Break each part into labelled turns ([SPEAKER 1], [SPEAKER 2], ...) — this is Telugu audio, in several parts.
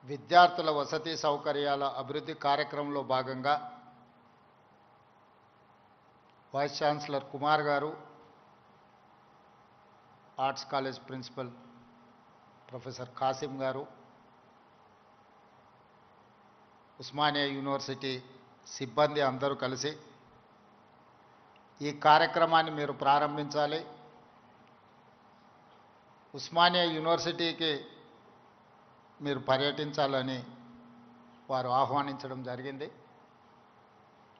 [SPEAKER 1] విద్యార్థుల వసతి సౌకర్యాల అభివృద్ధి కార్యక్రమంలో భాగంగా వైస్ ఛాన్సలర్ కుమార్ గారు, arts college principal professor Kasim గారు, ఉస్మానియా యూనివర్సిటీ సిబ్బంది అందరూ కలిసి ఈ కార్యక్రమాన్ని మీరు ప్రారంభించాలి. ఉస్మానియా యూనివర్సిటీకి మీరు పర్యటించాలని వారు ఆహ్వానించడం జరిగింది.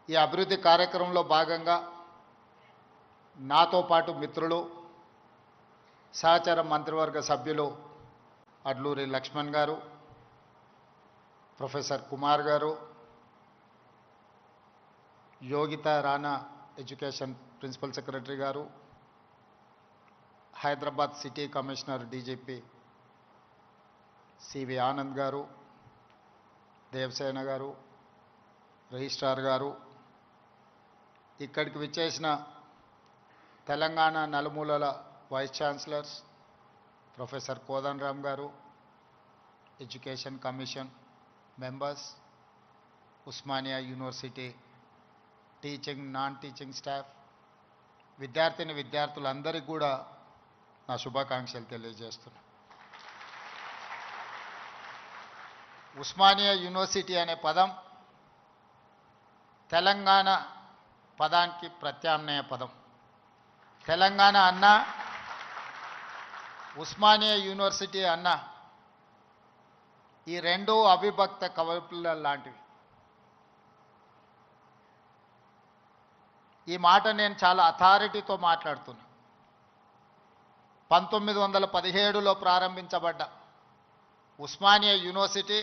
[SPEAKER 1] ఈ అభివృద్ధి కార్యక్రమంలో భాగంగా నాతో పాటు మిత్రులు, సహచర మంత్రివర్గ సభ్యులు అడ్లూరి లక్ష్మణ్ గారు, ప్రొఫెసర్ కుమార్ గారు, Yogita Rana education principal secretary గారు, Hyderabad city commissioner DGP CV Anand గారు, దేవసేన గారు, రిజిస్ట్రార్ గారు, ఇక్కడికి విచ్చేసిన తెలంగాణ నలుమూలల వైస్ ఛాన్సలర్స్ ప్రొఫెసర్ కోదండరామ్ గారు, education commission members, Osmania university teaching non teaching staff, విద్యార్థులందరికీ కూడా నా శుభాకాంక్షలు తెలియజేస్తున్నాను. ఉస్మానియా యూనివర్సిటీ అనే పదం తెలంగాణ పదానికి ప్రత్యామ్నాయ పదం. తెలంగాణ అన్న, ఉస్మానియా యూనివర్సిటీ అన్న, ఈ రెండు అవిభక్త కవపుల లాంటివి. ఈ మాట నేను చాలా అథారిటీతో మాట్లాడుతున్నా. 1917లో ప్రారంభించబడ్డ ఉస్మానియా యూనివర్సిటీ,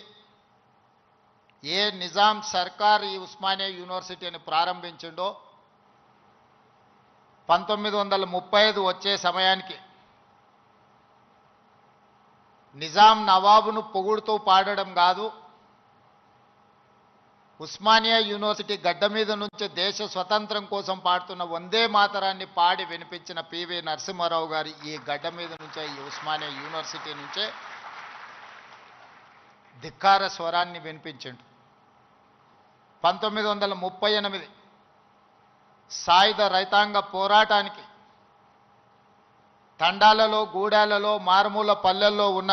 [SPEAKER 1] ఏ నిజాం సర్కార్ ఈ ఉస్మానియా యూనివర్సిటీని ప్రారంభించిండో 1935 వచ్చే సమయానికి నిజాం నవాబును పొగుడుతూ పాడడం కాదు, ఉస్మానియా యూనివర్సిటీ గడ్డ మీద నుంచి దేశ స్వతంత్రం కోసం పాడుతున్న వందే మాతరాన్ని పాడి వినిపించిన పివి నరసింహారావు గారి ఈ గడ్డ మీద నుంచే, ఈ ఉస్మానియా యూనివర్సిటీ నుంచే ధిక్కార స్వరాన్ని వినిపించిండు. 1938 సాయుధ రైతాంగ పోరాటానికి తండాలలో, గూడాలలో, మారుమూల పల్లెల్లో ఉన్న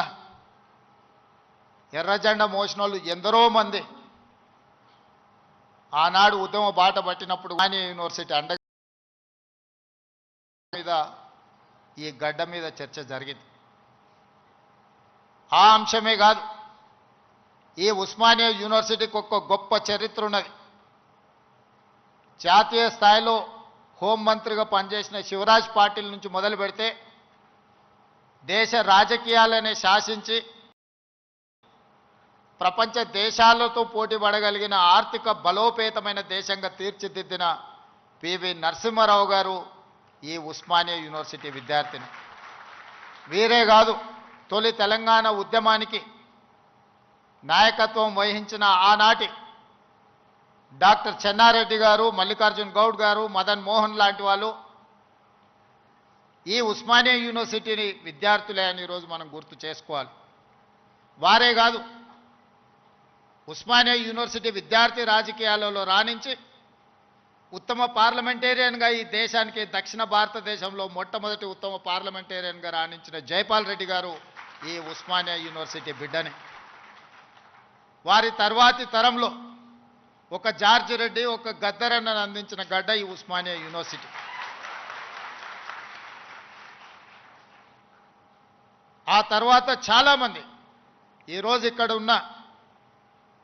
[SPEAKER 1] ఎర్రజెండా మోసినోళ్ళు ఎందరో మంది ఆనాడు ఉద్యమ బాట పట్టినప్పుడు ఉస్మానియా యూనివర్సిటీ అండ మీద, ఈ గడ్డ మీద చర్చ జరిగింది. ఆ అంశమే కాదు, ఈ ఉస్మానియా యూనివర్సిటీకి ఒక గొప్ప చరిత్ర ఉన్నది. జాతీయ స్థాయిలో హోంమంత్రిగా పనిచేసిన శివరాజ్ పాటిల్ నుంచి మొదలు పెడితే దేశ రాజకీయాలనే శాసించి ప్రపంచ దేశాలతో పోటీ పడగలిగిన ఆర్థిక బలోపేతమైన దేశంగా తీర్చిదిద్దిన పివి నరసింహారావు గారు ఈ ఉస్మానియా యూనివర్సిటీ విద్యార్థిని. వీరే కాదు, తొలి తెలంగాణ ఉద్యమానికి నాయకత్వం వహించిన ఆనాటి డాక్టర్ చెన్నారెడ్డి గారు, మల్లికార్జున్ గౌడ్ గారు, మదన్ మోహన్ లాంటి వాళ్ళు ఈ ఉస్మానియా యూనివర్సిటీని విద్యార్థులే అని ఈరోజు మనం గుర్తు చేసుకోవాలి. వారే కాదు, ఉస్మానియా యూనివర్సిటీ విద్యార్థి రాజకీయాలలో రాణించి ఉత్తమ పార్లమెంటేరియన్గా ఈ దేశానికి, దక్షిణ భారతదేశంలో మొట్టమొదటి ఉత్తమ పార్లమెంటేరియన్గా రాణించిన జైపాల్ రెడ్డి గారు ఈ ఉస్మానియా యూనివర్సిటీ బిడ్డని. వారి తర్వాతి తరంలో ఒక జార్జి రెడ్డి, ఒక గద్దరన్నను అందించిన గడ్డ ఈ ఉస్మానియా యూనివర్సిటీ. ఆ తర్వాత చాలామంది ఈరోజు ఇక్కడ ఉన్న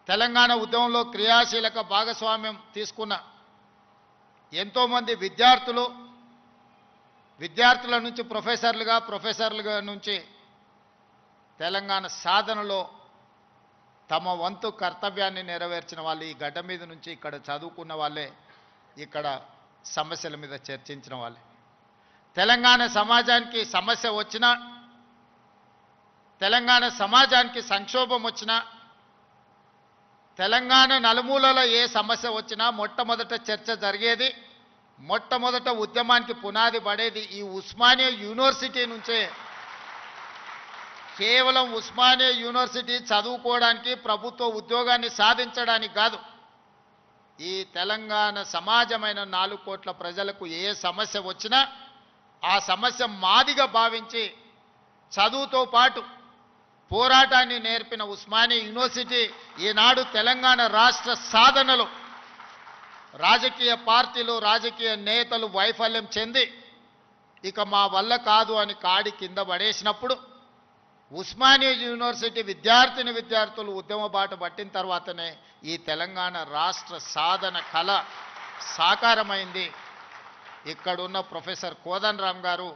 [SPEAKER 1] తెలంగాణ ఉద్యమంలో క్రియాశీలక భాగస్వామ్యం తీసుకున్న ఎంతోమంది విద్యార్థుల నుంచి ప్రొఫెసర్లుగా నుంచి తెలంగాణ సాధనలో తమ వంతు కర్తవ్యాన్ని నెరవేర్చిన వాళ్ళు ఈ గడ్డ మీద నుంచి ఇక్కడ చదువుకున్న వాళ్ళే, ఇక్కడ సమస్యల మీద చర్చించిన వాళ్ళే. తెలంగాణ సమాజానికి సమస్య వచ్చినా, తెలంగాణ సమాజానికి సంక్షోభం వచ్చినా, తెలంగాణ నలుమూలలో ఏ సమస్య వచ్చినా మొట్టమొదట చర్చ జరిగేది, మొట్టమొదట ఉద్యమానికి పునాది పడేది ఈ ఉస్మానియా యూనివర్సిటీ నుంచే కేవలం ఉస్మానియా యూనివర్సిటీ చదువుకోవడానికి ప్రభుత్వ ఉద్యోగాన్ని సాధించడానికి కాదు, ఈ తెలంగాణ సమాజమైన 4 కోట్ల ప్రజలకు ఏ సమస్య వచ్చినా ఆ సమస్య మాదిగా భావించి చదువుతో పాటు పోరాటాన్ని నేర్పిన ఉస్మానియా యూనివర్సిటీ ఈనాడు తెలంగాణ రాష్ట్ర సాధనలో రాజకీయ పార్టీలు రాజకీయ నేతలు వైఫల్యం చెంది ఇక మా వల్ల కాదు అని కాడి కింద పడేసినప్పుడు ఉస్మానియా యూనివర్సిటీ విద్యార్థులు ఉద్యమ బాట పట్టిన తర్వాతనే ఈ తెలంగాణ రాష్ట్ర సాధన కళ సాకారమైంది. ఇక్కడున్న ప్రొఫెసర్ కోదండరామ్ గారు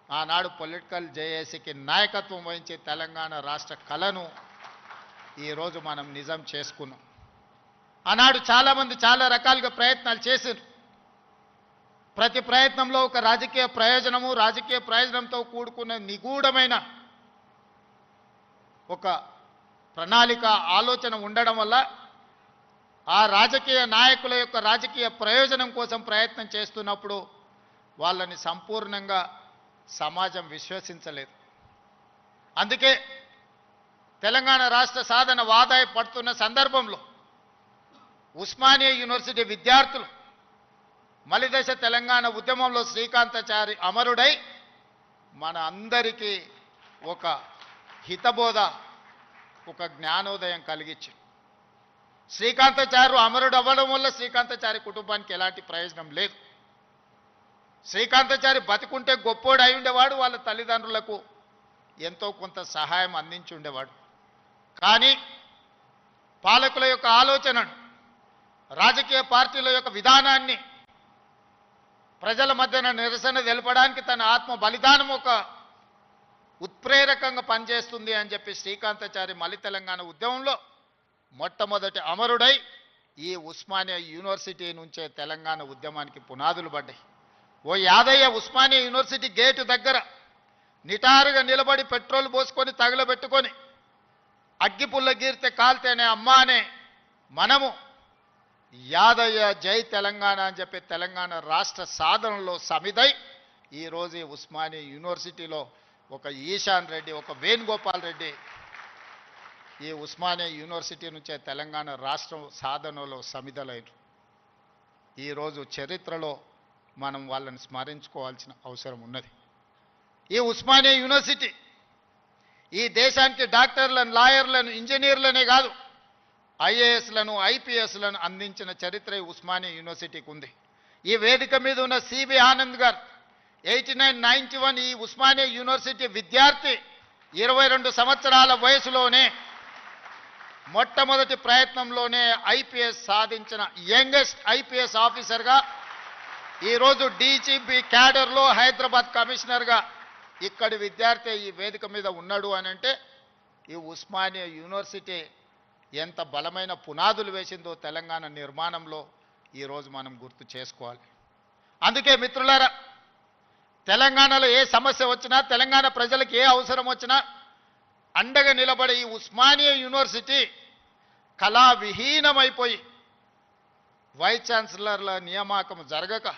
[SPEAKER 1] ఆనాడు పొలిటికల్ జేఏసీకి నాయకత్వం వహించి తెలంగాణ రాష్ట్ర కళను ఈరోజు మనం నిజం చేసుకున్నాం. ఆనాడు చాలామంది చాలా రకాలుగా ప్రయత్నాలు చేశారు. ప్రతి ప్రయత్నంలో ఒక రాజకీయ ప్రయోజనంతో కూడుకున్న నిగూఢమైన ఒక ప్రణాళిక ఆలోచన ఉండడం వల్ల ఆ రాజకీయ నాయకుల యొక్క రాజకీయ ప్రయోజనం కోసం ప్రయత్నం చేస్తున్నప్పుడు వాళ్ళని సంపూర్ణంగా సమాజం విశ్వసించలేదు. అందుకే తెలంగాణ రాష్ట్ర సాధన వాదాయ పడుతున్న సందర్భంలో ఉస్మానియా యూనివర్సిటీ విద్యార్థులు మలిదశ తెలంగాణ ఉద్యమంలో శ్రీకాంతాచారి అమరుడై మన అందరికీ ఒక హితబోధ, ఒక జ్ఞానోదయం కలిగించి శ్రీకాంతాచారు అమరుడు అవ్వడం వల్ల శ్రీకాంతాచారి కుటుంబానికి ఎలాంటి ప్రయోజనం లేదు. శ్రీకాంతాచారి బతికుంటే గొప్పోడు అయి ఉండేవాడు, వాళ్ళ తల్లిదండ్రులకు ఎంతో కొంత సహాయం అందించి ఉండేవాడు. కానీ పాలకుల యొక్క ఆలోచనను, రాజకీయ పార్టీల యొక్క విధానాన్ని ప్రజల మధ్యన నిరసన తెలపడానికి తన ఆత్మ బలిదానం ఒక ఉత్ప్రేరకంగా పనిచేస్తుంది అని చెప్పి శ్రీకాంతాచారి మలి తెలంగాణ ఉద్యమంలో మొట్టమొదటి అమరుడై ఈ ఉస్మానియా యూనివర్సిటీ నుంచే తెలంగాణ ఉద్యమానికి పునాదులు పడ్డాయి. ఓ యాదయ్య ఉస్మానియా యూనివర్సిటీ గేటు దగ్గర నిటారుగా నిలబడి పెట్రోల్ పోసుకొని తగలబెట్టుకొని అగ్గిపుల్ల గీరితే కాల్తేనే అమ్మా అనే మనము యాదయ్య జై తెలంగాణ అని చెప్పి తెలంగాణ రాష్ట్ర సాధనలో సమిదై ఈరోజు ఈ ఉస్మానియా యూనివర్సిటీలో ఒక ఈశాన్ రెడ్డి, ఒక వేణుగోపాల్ రెడ్డి ఈ ఉస్మానియా యూనివర్సిటీ నుంచే తెలంగాణ రాష్ట్ర సాధనలో సమిధలైన ఈరోజు చరిత్రలో మనం వాళ్ళని స్మరించుకోవాల్సిన అవసరం ఉన్నది. ఈ ఉస్మానియా యూనివర్సిటీ ఈ దేశానికి డాక్టర్లను, లాయర్లను, ఇంజనీర్లనే కాదు ఐఏఎస్లను, ఐపీఎస్లను అందించిన చరిత్ర ఈ ఉస్మానియా యూనివర్సిటీకి ఉంది. ఈ వేదిక మీద ఉన్న సిబి ఆనంద్ గారు 8991 ఈ ఉస్మానియా యూనివర్సిటీ విద్యార్థి 22 సంవత్సరాల వయసులోనే మొట్టమొదటి ప్రయత్నంలోనే ఐపీఎస్ సాధించిన యంగెస్ట్ ఐపీఎస్ ఆఫీసర్గా ఈరోజు డీజీపీ క్యాడర్లో హైదరాబాద్ కమిషనర్గా ఇక్కడి విద్యార్థి ఈ వేదిక మీద ఉన్నాడు అని అంటే ఈ ఉస్మానియా యూనివర్సిటీ ఎంత బలమైన పునాదులు వేసిందో తెలంగాణ నిర్మాణంలో ఈరోజు మనం గుర్తు చేసుకోవాలి. అందుకే మిత్రులారా, తెలంగాణలో ఏ సమస్య వచ్చినా, తెలంగాణ ప్రజలకు ఏ అవసరం వచ్చినా అండగా నిలబడే ఈ ఉస్మానియా యూనివర్సిటీ కళావిహీనమైపోయి వైస్ ఛాన్సలర్ల నియామకం జరగక,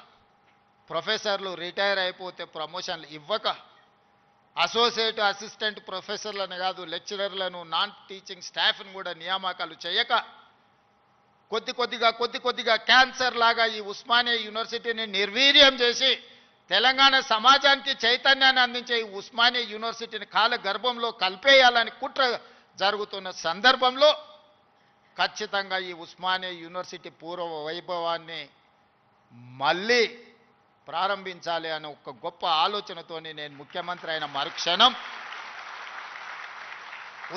[SPEAKER 1] ప్రొఫెసర్లు రిటైర్ అయిపోతే ప్రమోషన్లు ఇవ్వక, అసోసియేట్ అసిస్టెంట్ ప్రొఫెసర్లను కాదు లెక్చరర్లను, నాన్ టీచింగ్ స్టాఫ్ను కూడా నియామకాలు చేయక కొద్ది కొద్దిగా క్యాన్సర్ లాగా ఈ ఉస్మానియా యూనివర్సిటీని నిర్వీర్యం చేసి తెలంగాణ సమాజానికి చైతన్యాన్ని అందించే ఈ ఉస్మానియా యూనివర్సిటీని కాల గర్భంలో కలిపేయాలని కుట్ర జరుగుతున్న సందర్భంలో ఖచ్చితంగా ఈ ఉస్మానియా యూనివర్సిటీ పూర్వ వైభవాన్ని మళ్ళీ ప్రారంభించాలి అనే ఒక గొప్ప ఆలోచనతోని నేను ముఖ్యమంత్రి అయిన మరుక్షణం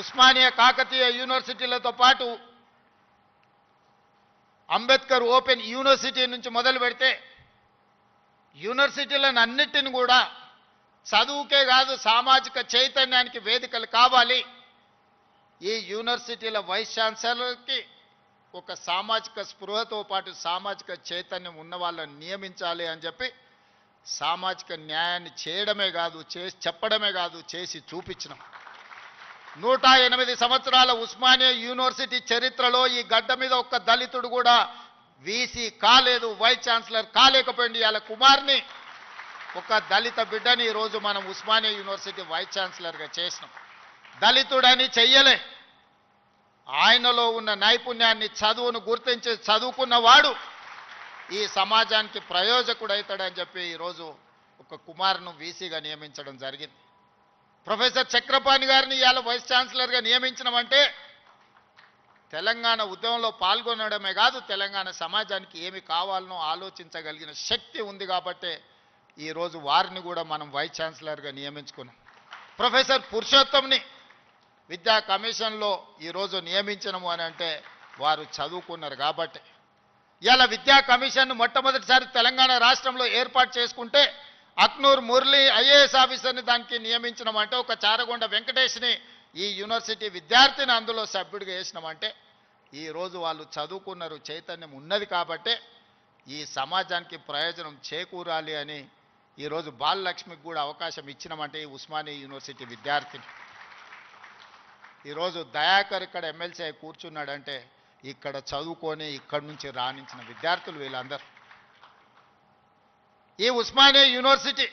[SPEAKER 1] ఉస్మానియా కాకతీయ యూనివర్సిటీలతో పాటు అంబేద్కర్ ఓపెన్ యూనివర్సిటీ నుంచి మొదలు పెడితే యూనివర్సిటీలను అన్నిటిని కూడా చదువుకే కాదు సామాజిక చైతన్యానికి వేదికలు కావాలి. ఈ యూనివర్సిటీల వైస్ ఛాన్సలర్కి ఒక సామాజిక స్పృహతో పాటు సామాజిక చైతన్యం ఉన్న వాళ్ళని నియమించాలి అని చెప్పి సామాజిక న్యాయాన్ని చేయడమే కాదు, చెప్పడమే కాదు, చేసి చూపించినాం. 108 సంవత్సరాల ఉస్మానియా యూనివర్సిటీ చరిత్రలో ఈ గడ్డ మీద ఒక్క దళితుడు కూడా వీసీ కాలేదు, వైస్ ఛాన్సలర్ కాలేకపోయింది. వాళ్ళ కుమార్ని, ఒక దళిత బిడ్డని ఈరోజు మనం ఉస్మానియా యూనివర్సిటీ వైస్ ఛాన్సలర్గా చేసినాం. దళితుడని చెయ్యలే. ఆయనలో ఉన్న నైపుణ్యాన్ని, చదువును గుర్తించి చదువుకున్నవాడు ఈ సమాజానికి ప్రయోజకుడవుతాడని చెప్పి ఈరోజు ఒక కుమారును వీసీగా నియమించడం జరిగింది. ప్రొఫెసర్ చక్రపాణి గారిని ఇవాళ వైస్ ఛాన్సలర్గా నియమించడమంటే తెలంగాణ ఉద్యమంలో పాల్గొనడమే కాదు, తెలంగాణ సమాజానికి ఏమి కావాలనో ఆలోచించగలిగిన శక్తి ఉంది కాబట్టే ఈరోజు వారిని కూడా మనం వైస్ ఛాన్సలర్గా నియమించుకున్నాం. ప్రొఫెసర్ పురుషోత్తంని విద్యా కమిషన్లో ఈరోజు నియమించడము అని అంటే వారు చదువుకున్నారు కాబట్టి. ఇలా విద్యా కమిషన్ను మొట్టమొదటిసారి తెలంగాణ రాష్ట్రంలో ఏర్పాటు చేసుకుంటే అక్నూర్ మురళి ఐఏఎస్ ఆఫీసర్ని దానికి నియమించడమంటే, ఒక చారగొండ వెంకటేష్ని ఈ యూనివర్సిటీ విద్యార్థిని అందులో సభ్యుడిగా వేసినామంటే ఈరోజు వాళ్ళు చదువుకున్నారు, చైతన్యం ఉన్నది కాబట్టే ఈ సమాజానికి ప్రయోజనం చేకూరాలి అని ఈరోజు బాలలక్ష్మికి కూడా అవకాశం ఇచ్చినామంటే ఈ ఉస్మానియా యూనివర్సిటీ విద్యార్థిని. ఈరోజు దయాకర్ ఇక్కడ ఎమ్మెల్సీ కూర్చున్నాడంటే ఇక్కడ చదువుకొని ఇక్కడి నుంచి రాణించిన విద్యార్థులు వీళ్ళందరూ. ఈ ఉస్మానియా యూనివర్సిటీ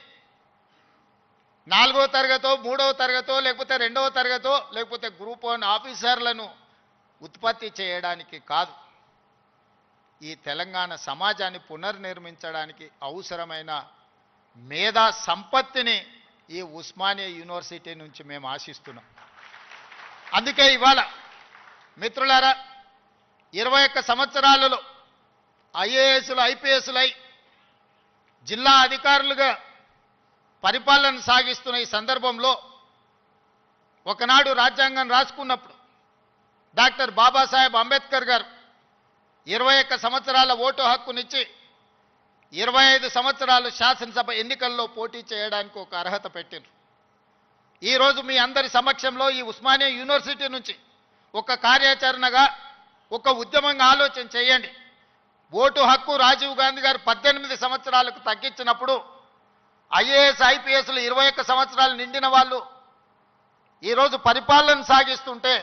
[SPEAKER 1] 4వ తరగతో 3వ తరగతో లేకపోతే 2వ తరగతో లేకపోతే గ్రూప్ 1 ఆఫీసర్లను ఉత్పత్తి చేయడానికి కాదు, ఈ తెలంగాణ సమాజాన్ని పునర్నిర్మించడానికి అవసరమైన మేధా సంపత్తిని ఈ ఉస్మానియా యూనివర్సిటీ నుంచి మేము ఆశిస్తున్నాం. అందుకే ఇవాళ మిత్రులారా 21 సంవత్సరాలలో ఐఏఎస్లు ఐపీఎస్లై జిల్లా అధికారులుగా పరిపాలన సాగిస్తున్న ఈ సందర్భంలో ఒకనాడు రాజ్యాంగం రాసుకున్నప్పుడు డాక్టర్ బాబాసాహెబ్ అంబేద్కర్ గారు 21 సంవత్సరాల ఓటు హక్కునిచ్చి 25 సంవత్సరాలు శాసనసభ ఎన్నికల్లో పోటీ చేయడానికి ఒక అర్హత పెట్టారు. ఈరోజు మీ అందరి సమక్షంలో ఈ ఉస్మానియా యూనివర్సిటీ నుంచి ఒక కార్యాచరణగా, ఒక ఉద్యమంగా ఆలోచన చేయండి. ఓటు హక్కు రాజీవ్ గాంధీ గారు 18 సంవత్సరాలకు తగ్గించినప్పుడు ఐఏఎస్ ఐపీఎస్లు 21 సంవత్సరాలు నిండిన వాళ్ళు ఈరోజు పరిపాలన సాగిస్తుంటే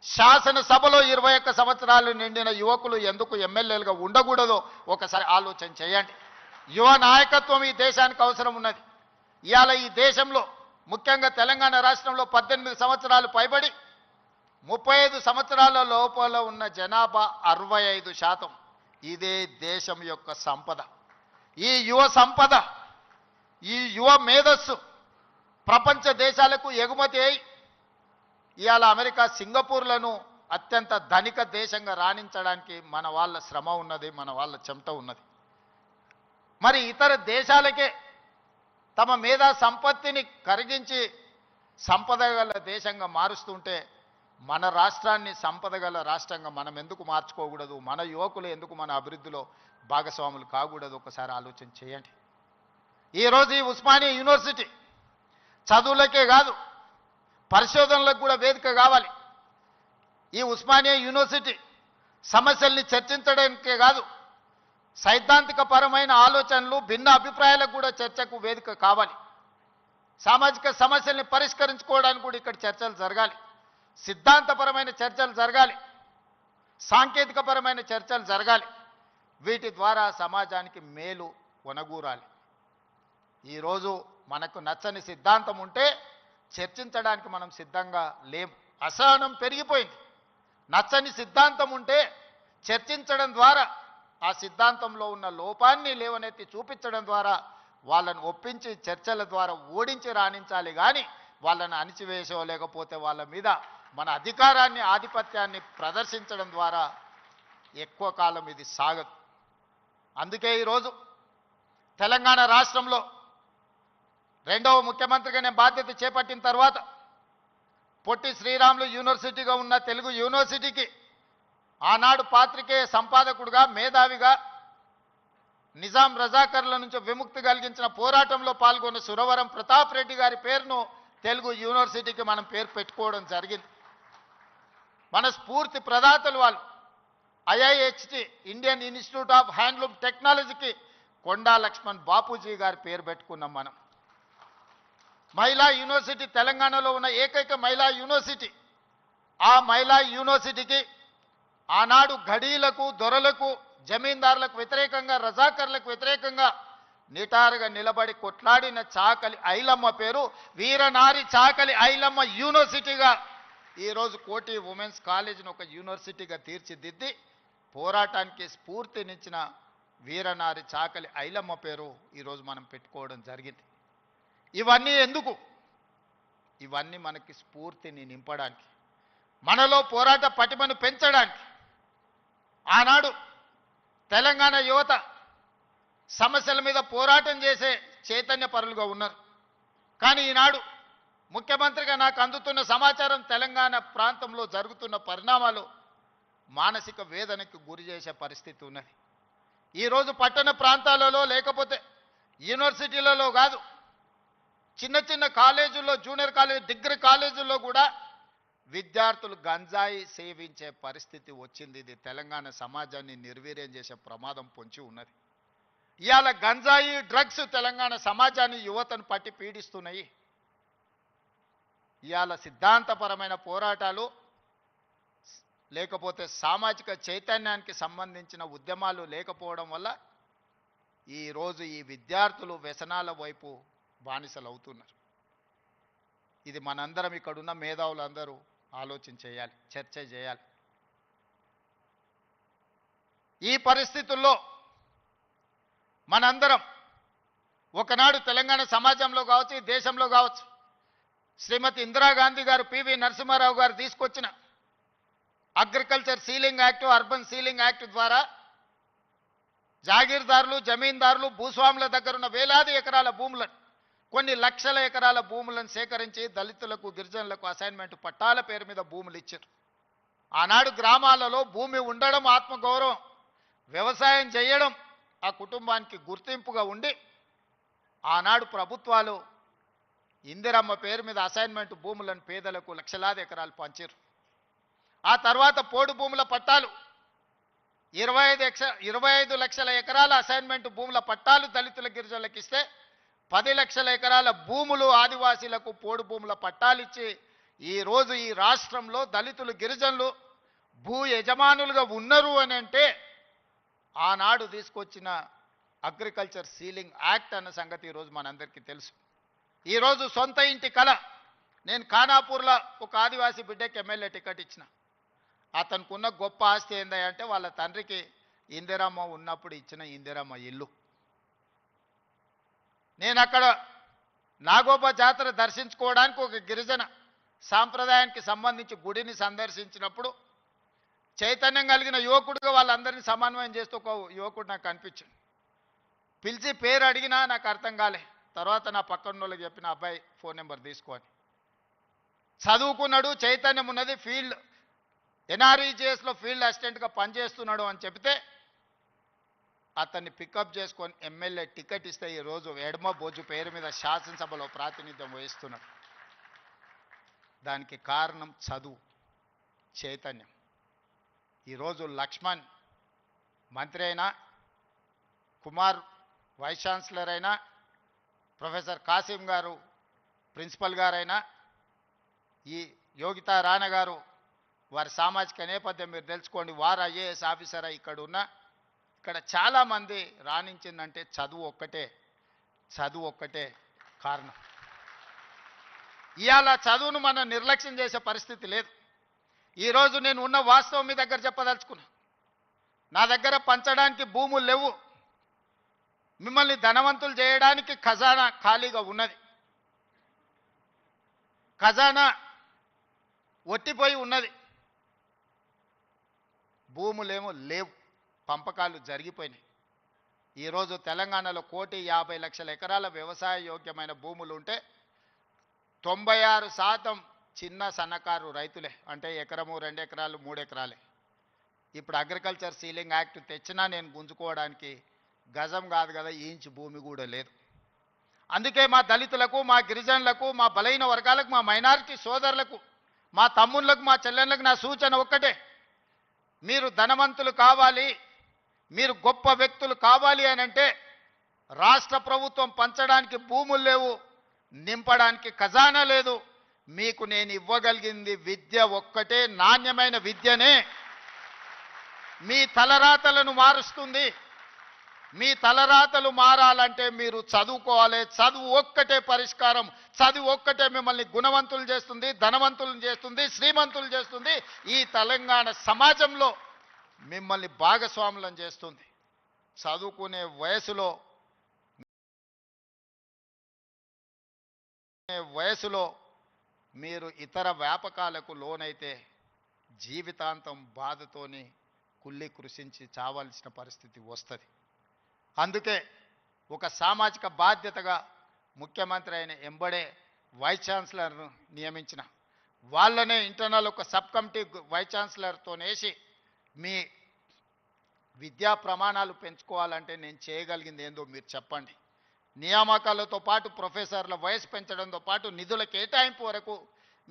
[SPEAKER 1] శాసనసభలో 21 సంవత్సరాలు నిండిన యువకులు ఎందుకు ఎమ్మెల్యేలుగా ఉండకూడదో ఒకసారి ఆలోచన చేయండి. యువ నాయకత్వం ఈ దేశానికి అవసరం ఉన్నది. ఇవాళ ఈ దేశంలో ముఖ్యంగా తెలంగాణ రాష్ట్రంలో 18 సంవత్సరాలు పైబడి 35 సంవత్సరాల లోపల ఉన్న జనాభా 65%. ఇదే దేశం యొక్క సంపద. ఈ యువ సంపద, ఈ యువ మేధస్సు ప్రపంచ దేశాలకు ఎగుమతి అయి ఇవాళ అమెరికా, సింగపూర్లను అత్యంత ధనిక దేశంగా రాణించడానికి మన వాళ్ళ శ్రమ ఉన్నది, మన వాళ్ళ చెమట ఉన్నది. మరి ఇతర దేశాలకే తమ మేధా సంపత్తిని కరిగించి సంపద గల దేశంగా మారుస్తుంటే మన రాష్ట్రాన్ని సంపద గల రాష్ట్రంగా మనం ఎందుకు మార్చుకోకూడదు? మన యువకులు ఎందుకు మన అభివృద్ధిలో భాగస్వాములు కాకూడదు? ఒకసారి ఆలోచన చేయండి. ఈరోజు ఈ ఉస్మానియా యూనివర్సిటీ చదువులకే కాదు, పరిశోధనలకు కూడా వేదిక కావాలి. ఈ ఉస్మానియా యూనివర్సిటీ సమస్యల్ని చర్చించడానికే కాదు, సైద్ధాంతిక పరమైన ఆలోచనలు, భిన్న అభిప్రాయాలకు కూడా చర్చకు వేదిక కావాలి. సామాజిక సమస్యల్ని పరిష్కరించుకోవడానికి కూడా ఇక్కడ చర్చలు జరగాలి. సిద్ధాంతపరమైన చర్చలు జరగాలి, సాంకేతికపరమైన చర్చలు జరగాలి. వీటి ద్వారా సమాజానికి మేలు వనగూరాలి. ఈరోజు మనకు నచ్చని సిద్ధాంతం ఉంటే చర్చించడానికి మనం సిద్ధంగా లేము. అసహనం పెరిగిపోయింది. నచ్చని సిద్ధాంతం ఉంటే చర్చించడం ద్వారా, ఆ సిద్ధాంతంలో ఉన్న లోపాన్ని లేవనెత్తి చూపించడం ద్వారా వాళ్ళను ఒప్పించి చర్చల ద్వారా ఓడించి రాణించాలి. కానీ వాళ్ళని అణిచివేసో లేకపోతే వాళ్ళ మీద మన అధికారాన్ని, ఆధిపత్యాన్ని ప్రదర్శించడం ద్వారా ఎక్కువ కాలం ఇది సాగదు. అందుకే ఈరోజు తెలంగాణ రాష్ట్రంలో 2వ ముఖ్యమంత్రిగా నేను బాధ్యత చేపట్టిన తర్వాత పొట్టి శ్రీరాములు యూనివర్సిటీగా ఉన్న తెలుగు యూనివర్సిటీకి ఆనాడు పాత్రికేయ సంపాదకుడుగా, మేధావిగా, నిజాం రజాకర్ల నుంచి విముక్తి కలిగించిన పోరాటంలో పాల్గొన్న సురవరం ప్రతాప్ రెడ్డి గారి పేరును తెలుగు యూనివర్సిటీకి మనం పేరు పెట్టుకోవడం జరిగింది. మన స్ఫూర్తి ప్రదాతలు వాళ్ళు. IIHT, Indian institute of handloom టెక్నాలజీకి కొండా లక్ష్మణ్ బాపూజీ గారి పేరు పెట్టుకున్నాం మనం. మహిళా యూనివర్సిటీ తెలంగాణలో ఉన్న ఏకైక మహిళా యూనివర్సిటీ. ఆ మహిళా యూనివర్సిటీకి ఆనాడు ఘడీలకు, దొరలకు, జమీందారులకు వ్యతిరేకంగా, రజాకర్లకు వ్యతిరేకంగా నిటారుగా నిలబడి కొట్లాడిన చాకలి ఐలమ్మ పేరు వీరనారి చాకలి ఐలమ్మ యూనివర్సిటీగా ఈరోజు కోటి ఉమెన్స్ కాలేజీని ఒక యూనివర్సిటీగా తీర్చిదిద్ది పోరాటానికి స్ఫూర్తినిచ్చిన వీరనారి చాకలి ఐలమ్మ పేరు ఈరోజు మనం పెట్టుకోవడం జరిగింది. ఇవన్నీ ఎందుకు? ఇవన్నీ మనకి స్ఫూర్తిని నింపడానికి, మనలో పోరాట పటిమను పెంచడానికి. ఆనాడు తెలంగాణ యువత సమస్యల మీద పోరాటం చేసే చైతన్య పరులుగా ఉన్నారు. కానీ ఈనాడు ముఖ్యమంత్రిగా నాకు అందుతున్న సమాచారం తెలంగాణ ప్రాంతంలో జరుగుతున్న పరిణామాలు మానసిక వేదనకు గురి చేసే పరిస్థితి ఉన్నది. ఈరోజు పట్టణ ప్రాంతాలలో లేకపోతే యూనివర్సిటీలలో కాదు, చిన్న చిన్న కాలేజీల్లో, జూనియర్ కాలేజ్, డిగ్రీ కాలేజీల్లో కూడా విద్యార్థులు గంజాయి సేవించే పరిస్థితి వచ్చింది. ఇది తెలంగాణ సమాజాన్ని నిర్వీర్యం చేసే ప్రమాదం పొంచి ఉన్నది. ఇవాళ గంజాయి, డ్రగ్స్ తెలంగాణ సమాజాన్ని, యువతను పట్టి పీడిస్తున్నాయి. ఇవాళ సిద్ధాంతపరమైన పోరాటాలు లేకపోతే సామాజిక చైతన్యానికి సంబంధించిన ఉద్యమాలు లేకపోవడం వల్ల ఈరోజు ఈ విద్యార్థులు వ్యసనాల వైపు బానిసలు అవుతున్నారు. ఇది మనందరం, ఇక్కడున్న మేధావులందరూ ఆలోచన చేయాలి, చర్చ చేయాలి. ఈ పరిస్థితుల్లో మనందరం ఒకనాడు తెలంగాణ సమాజంలో కావచ్చు, ఈ దేశంలో కావచ్చు, శ్రీమతి ఇందిరాగాంధీ గారు, పివి నరసింహారావు గారు తీసుకొచ్చిన agriculture ceiling act, urban ceiling act ద్వారా జాగీర్దారులు, జమీందారులు, భూస్వాముల దగ్గర ఉన్న వేలాది ఎకరాల భూములను, కొన్ని లక్షల ఎకరాల భూములను సేకరించి దళితులకు, గిరిజనులకు అసైన్మెంట్ పట్టాల పేరు మీద భూములు ఇచ్చారు. ఆనాడు గ్రామాలలో భూమి ఉండడం, ఆత్మగౌరవం, వ్యవసాయం చేయడం ఆ కుటుంబానికి గుర్తింపుగా ఉండి ఆనాడు ప్రభుత్వాలు ఇందిరమ్మ పేరు మీద అసైన్మెంట్ భూములను పేదలకు లక్షలాది ఎకరాలు పంచారు. ఆ తర్వాత పోడు భూముల పట్టాలు 25 లక్షల ఎకరాల అసైన్మెంట్ భూముల పట్టాలు దళితుల, గిరిజనులకు ఇస్తే 10 లక్షల ఎకరాల భూములు ఆదివాసీలకు పోడు భూముల పట్టాలిచ్చి ఈరోజు ఈ రాష్ట్రంలో దళితులు, గిరిజనులు భూ యజమానులుగా ఉన్నారు అని అంటే ఆనాడు తీసుకొచ్చిన అగ్రికల్చర్ సీలింగ్ యాక్ట్ అన్న సంగతి ఈరోజు మనందరికీ తెలుసు. ఈరోజు సొంత ఇంటి కళ. నేను ఖానాపూర్లో ఒక ఆదివాసీ బిడ్డకి ఎమ్మెల్యే టికెట్ ఇచ్చిన. అతనికి ఉన్న గొప్ప ఆస్తి ఏందంటే వాళ్ళ తండ్రికి ఇందిరమ్మ ఉన్నప్పుడు ఇచ్చిన ఇందిరమ్మ ఇల్లు. నేను అక్కడ నాగోబా జాతర దర్శించుకోవడానికి ఒక గిరిజన సాంప్రదాయానికి సంబంధించి గుడిని సందర్శించినప్పుడు చైతన్యం కలిగిన యువకుడిగా వాళ్ళందరినీ సమన్వయం చేస్తూ ఒక యువకుడు నాకు కనిపించింది. పిలిచి పేరు అడిగినా నాకు అర్థం కాలే. తర్వాత నా పక్కన వాళ్ళకి చెప్పిన, అబ్బాయి ఫోన్ నెంబర్ తీసుకోని. చదువుకున్నాడు, చైతన్యం ఉన్నది, ఫీల్డ్ ఎన్ఆర్ఈజేఎస్లో ఫీల్డ్ అసిస్టెంట్గా పనిచేస్తున్నాడు అని చెప్తే అతన్ని పికప్ చేసుకొని ఎమ్మెల్యే టికెట్ ఇస్తే ఈరోజు ఎడమ బొజ్జు పేరు మీద శాసనసభలో ప్రాతినిధ్యం వహిస్తున్నాడు. దానికి కారణం చదువు, చైతన్యం. ఈరోజు లక్ష్మణ్ మంత్రి అయినా, కుమార్ వైస్ ఛాన్సలర్ అయినా, ప్రొఫెసర్ కాసిం గారు ప్రిన్సిపల్ గారైనా, ఈ యోగితా రాణా గారు వారి సామాజిక నేపథ్యం మీరు తెలుసుకోండి, వారు ఐఏఎస్ ఆఫీసర్ ఇక్కడ ఉన్న, ఇక్కడ చాలామంది రాణించిందంటే చదువు ఒక్కటే కారణం. ఇవాళ చదువును మనం నిర్లక్ష్యం చేసే పరిస్థితి లేదు. ఈరోజు నేను ఉన్న వాస్తవం మీ దగ్గర చెప్పదలుచుకున్నా. నా దగ్గర పంచడానికి భూములు లేవు, మిమ్మల్ని ధనవంతులు చేయడానికి ఖజానా ఖాళీగా ఉన్నది. ఖజానా ఒట్టిపోయి ఉన్నది, భూములేమో లేవు, పంపకాలు జరిగిపోయినాయి. ఈరోజు తెలంగాణలో 1,50,00,000 ఎకరాల వ్యవసాయ యోగ్యమైన భూములు ఉంటే 96% చిన్న సన్నకారు రైతులే. అంటే ఎకరము, 2 ఎకరాలు, 3 ఎకరాలే. ఇప్పుడు అగ్రికల్చర్ సీలింగ్ యాక్ట్ తెచ్చినా నేను గుంజుకోవడానికి గజం కాదు కదా, ఇంచు భూమి కూడా లేదు. అందుకే మా దళితులకు, మా గిరిజనులకు, మా బలైన వర్గాలకు, మా మైనారిటీ సోదరులకు, మా తమ్ముళ్ళకు, మా చెల్లెళ్ళకు నా సూచన ఒక్కటే, మీరు ధనవంతులు కావాలి, మీరు గొప్ప వ్యక్తులు కావాలి అని అంటే రాష్ట్ర ప్రభుత్వం పంచడానికి భూములు లేవు, నింపడానికి ఖజానా లేదు. మీకు నేను ఇవ్వగలిగింది విద్య ఒక్కటే, నాణ్యమైన విద్యనే మీ తలరాతలను మారుస్తుంది. మీ తలరాతలు మారాలంటే మీరు చదువుకోవాలి. చదువు ఒక్కటే పరిష్కారం. చదువు ఒక్కటే మిమ్మల్ని గుణవంతులు చేస్తుంది, ధనవంతులను చేస్తుంది, శ్రీమంతులు చేస్తుంది. ఈ తెలంగాణ సమాజంలో మిమ్మల్ని భాగస్వాములను చేస్తుంది. చదువుకునే వయసులో మీరు ఇతర వ్యాపకాలకు లోనైతే జీవితాంతం బాధతోని కుళ్ళి కృషించి చావాల్సిన పరిస్థితి వస్తుంది. అందుకే ఒక సామాజిక బాధ్యతగా ముఖ్యమంత్రి అయిన ఎంబడే వైస్ ఛాన్సలర్ను నియమించిన. వాళ్ళనే ఇంటర్నల్ ఒక సబ్ కమిటీ వైస్ ఛాన్సలర్తో వేసి మీ విద్యా ప్రమాణాలు పెంచుకోవాలంటే నేను చేయగలిగింది ఏందో మీరు చెప్పండి. నియామకాలతో పాటు ప్రొఫెసర్ల వయసు పెంచడంతో పాటు నిధుల కేటాయింపు వరకు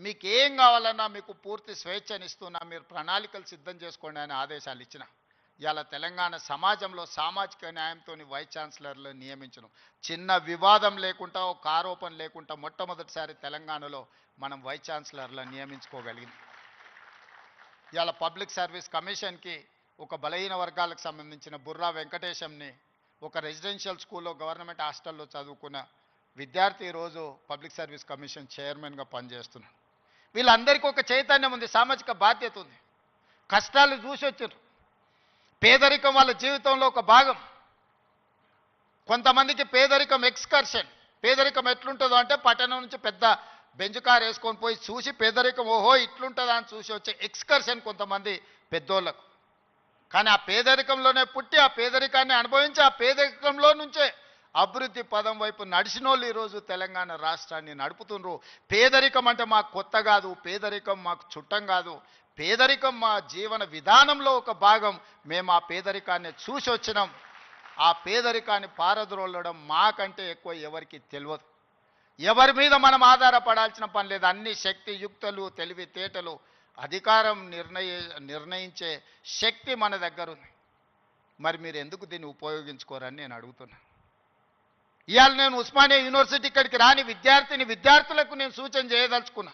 [SPEAKER 1] మీకు ఏం కావాలన్నా మీకు పూర్తి స్వేచ్ఛనిస్తున్నా, మీరు ప్రణాళికలు సిద్ధం చేసుకోండి అని ఆదేశాలు ఇచ్చిన. ఇవాళ తెలంగాణ సమాజంలో సామాజిక న్యాయంతో వైస్ ఛాన్సలర్లు నియమించడం చిన్న వివాదం లేకుండా, ఒక ఆరోపణ లేకుండా మొట్టమొదటిసారి తెలంగాణలో మనం వైస్ ఛాన్సలర్లను నియమించుకోగలిగింది. ఇవాళ పబ్లిక్ సర్వీస్ కమిషన్కి ఒక బలహీన వర్గాలకు సంబంధించిన బుర్రా వెంకటేశంని ఒక రెసిడెన్షియల్ స్కూల్లో గవర్నమెంట్ హాస్టల్లో చదువుకున్న విద్యార్థి ఈరోజు పబ్లిక్ సర్వీస్ కమిషన్ చైర్మన్గా పనిచేస్తున్నాడు. వీళ్ళందరికీ ఒక చైతన్యం ఉంది, సామాజిక బాధ్యత ఉంది. కష్టాలు చూసి వచ్చారు. పేదరికం వాళ్ళ జీవితంలో ఒక భాగం. కొంతమందికి పేదరికం ఎక్స్కర్షన్. పేదరికం ఎట్లుంటుందో అంటే పట్టణం నుంచి పెద్ద బెంచ్ కార్ వేసుకొని పోయి చూసి పేదరికం ఓహో ఇట్లుంటుందా అని చూసి వచ్చే ఎక్స్కర్షన్ కొంతమంది పెద్దోళ్ళకు. కానీ ఆ పేదరికంలోనే పుట్టి ఆ పేదరికాన్ని అనుభవించి ఆ పేదరికంలో నుంచే అభివృద్ధి పదం వైపు నడిచిన వాళ్ళు ఈరోజు తెలంగాణ రాష్ట్రాన్ని నడుపుతున్నారు. పేదరికం అంటే మాకు కొత్త కాదు, పేదరికం మాకు చుట్టం కాదు, పేదరికం మా జీవన విధానంలో ఒక భాగం. మేము ఆ పేదరికాన్ని చూసి వచ్చినాం. ఆ పేదరికాన్ని పారద్రోలడం మాకంటే ఎక్కువ ఎవరికి తెలియదు. ఎవరి మీద మనం ఆధారపడాల్సిన పని లేదు. అన్ని శక్తియుక్తులు, తెలివితేటలు, అధికారం నిర్ణయించే శక్తి మన దగ్గర ఉంది. మరి మీరు ఎందుకు దీన్ని ఉపయోగించుకోరని నేను అడుగుతున్నా. ఇవాళ నేను ఉస్మానియా యూనివర్సిటీ ఇక్కడికి రాని విద్యార్థులకు నేను సూచన చేయదలుచుకున్నా.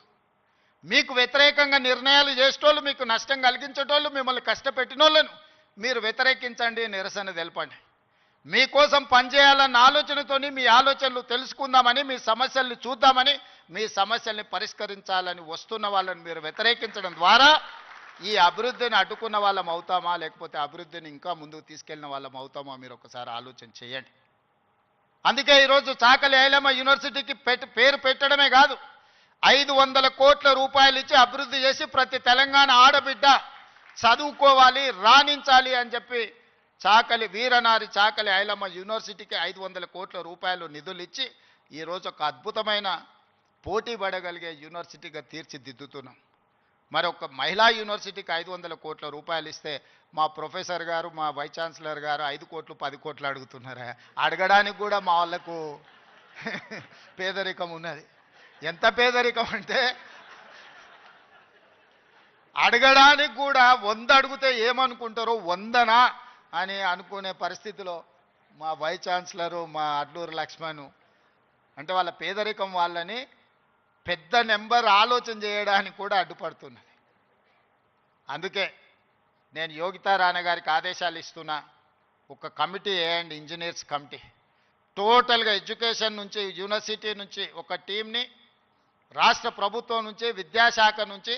[SPEAKER 1] మీకు వ్యతిరేకంగా నిర్ణయాలు చేసేటోళ్ళు, మీకు నష్టం కలిగించేటోళ్ళు, మిమ్మల్ని కష్టపెట్టినోళ్ళను మీరు వ్యతిరేకించండి, నిరసన తెలపండి. మీకోసం పనిచేయాలన్న ఆలోచనతోని మీ ఆలోచనలు తెలుసుకుందామని, మీ సమస్యల్ని చూద్దామని, మీ సమస్యల్ని పరిష్కరించాలని వస్తున్న వాళ్ళని మీరు వ్యతిరేకించడం ద్వారా ఈ అభివృద్ధిని అడ్డుకున్న వాళ్ళం అవుతామా, లేకపోతే అభివృద్ధిని ఇంకా ముందుకు తీసుకెళ్లిన వాళ్ళం అవుతామా మీరు ఒకసారి ఆలోచన చేయండి. అందుకే ఈరోజు చాకలి ఐలమ్మ యూనివర్సిటీకి పేరు పెట్టడమే కాదు, 500 కోట్ల రూపాయలు ఇచ్చి అభివృద్ధి చేసి ప్రతి తెలంగాణ ఆడబిడ్డ చదువుకోవాలి, రాణించాలి అని చెప్పి వీరనారి చాకలి ఐలమ్మ యూనివర్సిటీకి 500 కోట్ల రూపాయలు నిధులు ఇచ్చి ఈరోజు ఒక అద్భుతమైన పోటీ పడగలిగే యూనివర్సిటీగా తీర్చిదిద్దుతున్నాం. మరి ఒక మహిళా యూనివర్సిటీకి 500 కోట్ల రూపాయలు ఇస్తే మా ప్రొఫెసర్ గారు, మా వైస్ ఛాన్సలర్ గారు 5 కోట్లు 10 కోట్లు అడుగుతున్నారా? అడగడానికి కూడా మా వాళ్ళకు పేదరికం ఉన్నది. ఎంత పేదరికం అంటే అడగడానికి కూడా 100 అడిగితే ఏమనుకుంటారో 100నా అని అనుకునే పరిస్థితిలో మా వైస్ ఛాన్సలరు, మా అడ్లూరు లక్ష్మణ్ అంటే వాళ్ళ పేదరికం వాళ్ళని పెద్ద నెంబర్ ఆలోచన చేయడానికి కూడా అడ్డుపడుతున్నది. అందుకే నేను యోగితా రాణా గారికి ఆదేశాలు ఇస్తున్నా. ఒక కమిటీ వేయండి, ఇంజనీర్స్ కమిటీ. టోటల్గా ఎడ్యుకేషన్ నుంచి, యూనివర్సిటీ నుంచి ఒక టీంని, రాష్ట్ర ప్రభుత్వం నుంచి, విద్యాశాఖ నుంచి,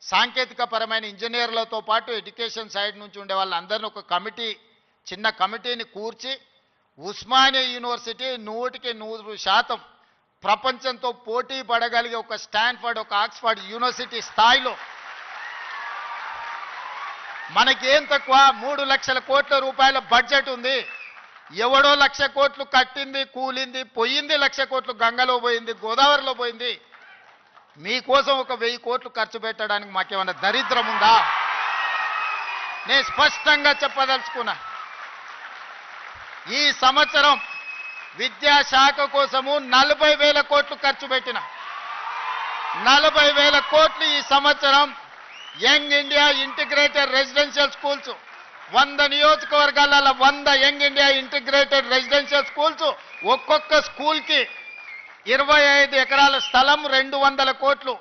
[SPEAKER 1] సాంకేతిక పరమైన ఇంజనీర్లతో పాటు ఎడ్యుకేషన్ సైడ్ నుంచి ఉండే వాళ్ళందరినీ ఒక కమిటీ, చిన్న కమిటీని కూర్చి ఉస్మానియా యూనివర్సిటీ 100కి 100% ప్రపంచంతో పోటీ పడగలిగే ఒక స్టాన్ఫర్డ్, ఒక ఆక్స్ఫర్డ్ యూనివర్సిటీ స్థాయిలో మనకేం తక్కువ 3 లక్షల కోట్ల రూపాయల బడ్జెట్ ఉంది. ఎవడో 1,00,000 కోట్లు కట్టింది, కూలింది, పోయింది. 1,00,000 కోట్లు గంగలో పోయింది, గోదావరిలో పోయింది. మీకోసం ఒక 1000 కోట్లు ఖర్చు పెట్టడానికి మాకేమన్నా దరిద్రం ఉందా? నేను స్పష్టంగా చెప్పదలుచుకున్నా. ఈ సంవత్సరం విద్యాశాఖ కోసము 40,000 కోట్లు ఖర్చు పెట్టిన. 40,000 కోట్లు ఈ సంవత్సరం young India integrated residential schools, 100 నియోజకవర్గాల 100 young India integrated residential schools, ఒక్కొక్క స్కూల్కి 25 ఎకరాల స్థలం, 200 కోట్లు,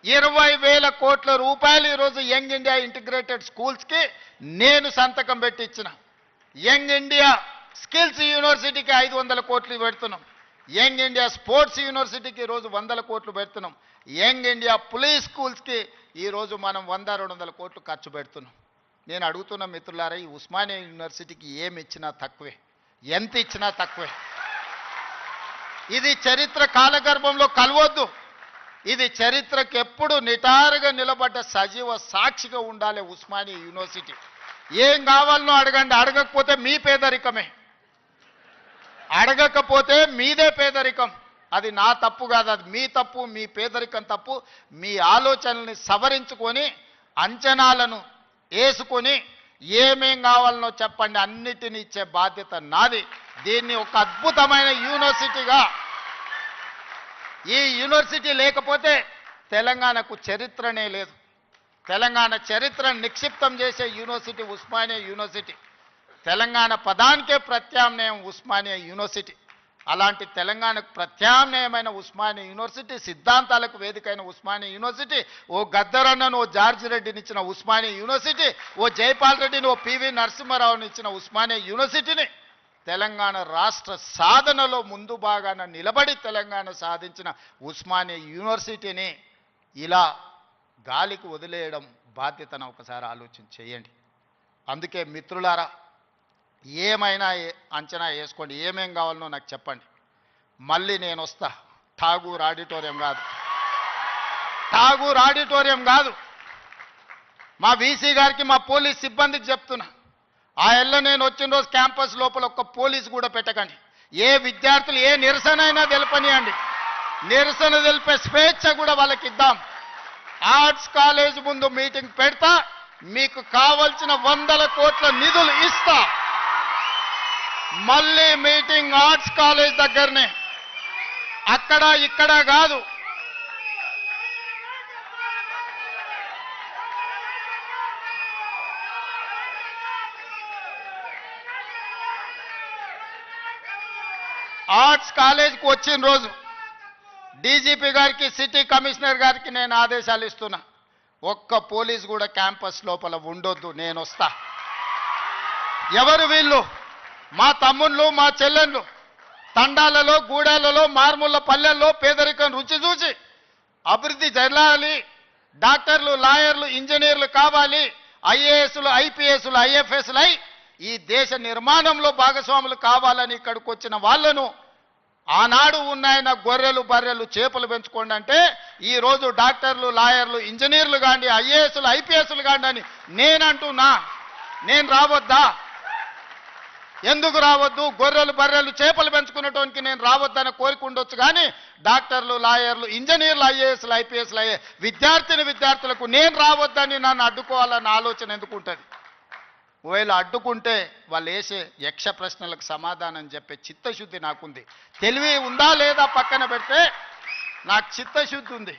[SPEAKER 1] 20,000 కోట్ల రూపాయలు ఈరోజు యంగ్ ఇండియా ఇంటిగ్రేటెడ్ స్కూల్స్కి నేను సంతకం పెట్టి ఇచ్చిన. యంగ్ ఇండియా స్కిల్స్ యూనివర్సిటీకి 500 కోట్లు పెడుతున్నాం. యంగ్ ఇండియా స్పోర్ట్స్ యూనివర్సిటీకి ఈరోజు 100 కోట్లు పెడుతున్నాం. యంగ్ ఇండియా పోలీస్ స్కూల్స్కి ఈరోజు మనం 100-200 కోట్లు ఖర్చు పెడుతున్నాం. నేను అడుగుతున్న మిత్రులారా, ఈ ఉస్మానియా యూనివర్సిటీకి ఏమి ఇచ్చినా తక్కువే, ఎంత ఇచ్చినా తక్కువే. ఇది చరిత్ర కాలగర్భంలో కలవద్దు. ఇది చరిత్రకు ఎప్పుడు నిటారుగా నిలబడ్డ సజీవ సాక్షిగా ఉండాలి ఉస్మానియా యూనివర్సిటీ. ఏం కావాలనో అడగండి, అడగకపోతే మీ పేదరికమే, అడగకపోతే మీదే పేదరికం. అది నా తప్పు కాదు, అది మీ తప్పు, మీ పేదరికం తప్పు. మీ ఆలోచనల్ని సవరించుకొని అంచనాలను వేసుకొని ఏమేం కావాలనో చెప్పండి, అన్నిటిని ఇచ్చే బాధ్యత నాది. దీన్ని ఒక అద్భుతమైన యూనివర్సిటీగా, ఈ యూనివర్సిటీ లేకపోతే తెలంగాణకు చరిత్రనే లేదు. తెలంగాణ చరిత్రను నిక్షిప్తం చేసే యూనివర్సిటీ ఉస్మానియా యూనివర్సిటీ. తెలంగాణ పదానికే ప్రత్యామ్నాయం ఉస్మానియా యూనివర్సిటీ. అలాంటి తెలంగాణకు ప్రత్యామ్నాయమైన ఉస్మానియా యూనివర్సిటీ, సిద్ధాంతాలకు వేదికైన ఉస్మానియా యూనివర్సిటీ, ఓ గద్దరన్నను, ఓ జార్జ్ రెడ్డిని ఇచ్చిన ఉస్మానియా యూనివర్సిటీ, ఓ జైపాల్ రెడ్డిని, ఓ పివి నరసింహారావుని ఇచ్చిన ఉస్మానియా యూనివర్సిటీని తెలంగాణ రాష్ట్ర సాధనలో ముందు భాగాన నిలబడి తెలంగాణ సాధించిన ఉస్మానియా యూనివర్సిటీని ఇలా గాలికి వదిలేయడం బాధ్యతను ఒకసారి ఆలోచన చేయండి. అందుకే మిత్రులారా, ఏమైనా అంచనా వేసుకోండి, ఏమేం కావాలనో నాకు చెప్పండి. మళ్ళీ నేను వస్తా. ఠాగూర్ ఆడిటోరియం కాదు, ఠాగూర్ ఆడిటోరియం కాదు. మా వీసీ గారికి, మా పోలీస్ సిబ్బందికి చెప్తున్నా, ఆ ఎల్ల నేను వచ్చిన రోజు క్యాంపస్ లోపల ఒక్క పోలీసు కూడా పెట్టకండి. ఏ విద్యార్థులు ఏ నిరసన అయినా తెలపనియండి, నిరసన తెలిపే స్వేచ్ఛ కూడా వాళ్ళకి ఇద్దాం. ఆర్ట్స్ కాలేజ్ ముందు మీటింగ్ పెడతా, మీకు కావలసిన 100 కోట్ల నిధులు ఇస్తా. మళ్ళీ మీటింగ్ ఆర్ట్స్ కాలేజ్ దగ్గరనే, అక్కడ ఇక్కడ కాదు. ఆర్ట్స్ కాలేజ్కి వచ్చిన రోజు డీజీపీ గారికి, సిటీ కమిషనర్ గారికి నేను ఆదేశాలు ఇస్తున్నా, ఒక్క పోలీస్ కూడా క్యాంపస్ లోపల ఉండొద్దు, నేను వస్తా. ఎవరు వీళ్ళు? మా తమ్ముళ్ళు, మా చెల్లెళ్ళు తండాలలో, గూడాలలో, మారుమూల పల్లెల్లో పేదరికం రుచి చూసి అభివృద్ధి జరగాలి, డాక్టర్లు, లాయర్లు, ఇంజనీర్లు కావాలి, ఐఏఎస్లు, ఐపీఎస్లు, ఐఎఫ్ఎస్లు అయి ఈ దేశ నిర్మాణంలో భాగస్వాములు కావాలని ఇక్కడికి వచ్చిన వాళ్ళను ఆనాడు ఉన్నాయన గొర్రెలు, బర్రెలు, చేపలు పెంచుకోండి అంటే ఈరోజు డాక్టర్లు, లాయర్లు, ఇంజనీర్లు కాండి, ఐఏఎస్లు, ఐపీఎస్లు కాండి అని నేనంటున్నా. నేను రావద్దా? ఎందుకు రావద్దు? గొర్రెలు, బర్రెలు, చేపలు పెంచుకునేటోనికి నేను రావద్దని కోరిక ఉండొచ్చు, కానీ డాక్టర్లు, లాయర్లు, ఇంజనీర్లు, ఐఏఎస్లు, ఐపీఎస్లు అయ్యే విద్యార్థులకు నేను రావద్దని నన్ను అడ్డుకోవాలన్న ఆలోచన ఎందుకు ఉంటుంది? ఒకవేళ అడ్డుకుంటే వాళ్ళు వేసే యక్ష ప్రశ్నలకు సమాధానం చెప్పే చిత్తశుద్ధి నాకుంది. తెలివి ఉందా లేదా పక్కన పెడితే నాకు చిత్తశుద్ధి ఉంది.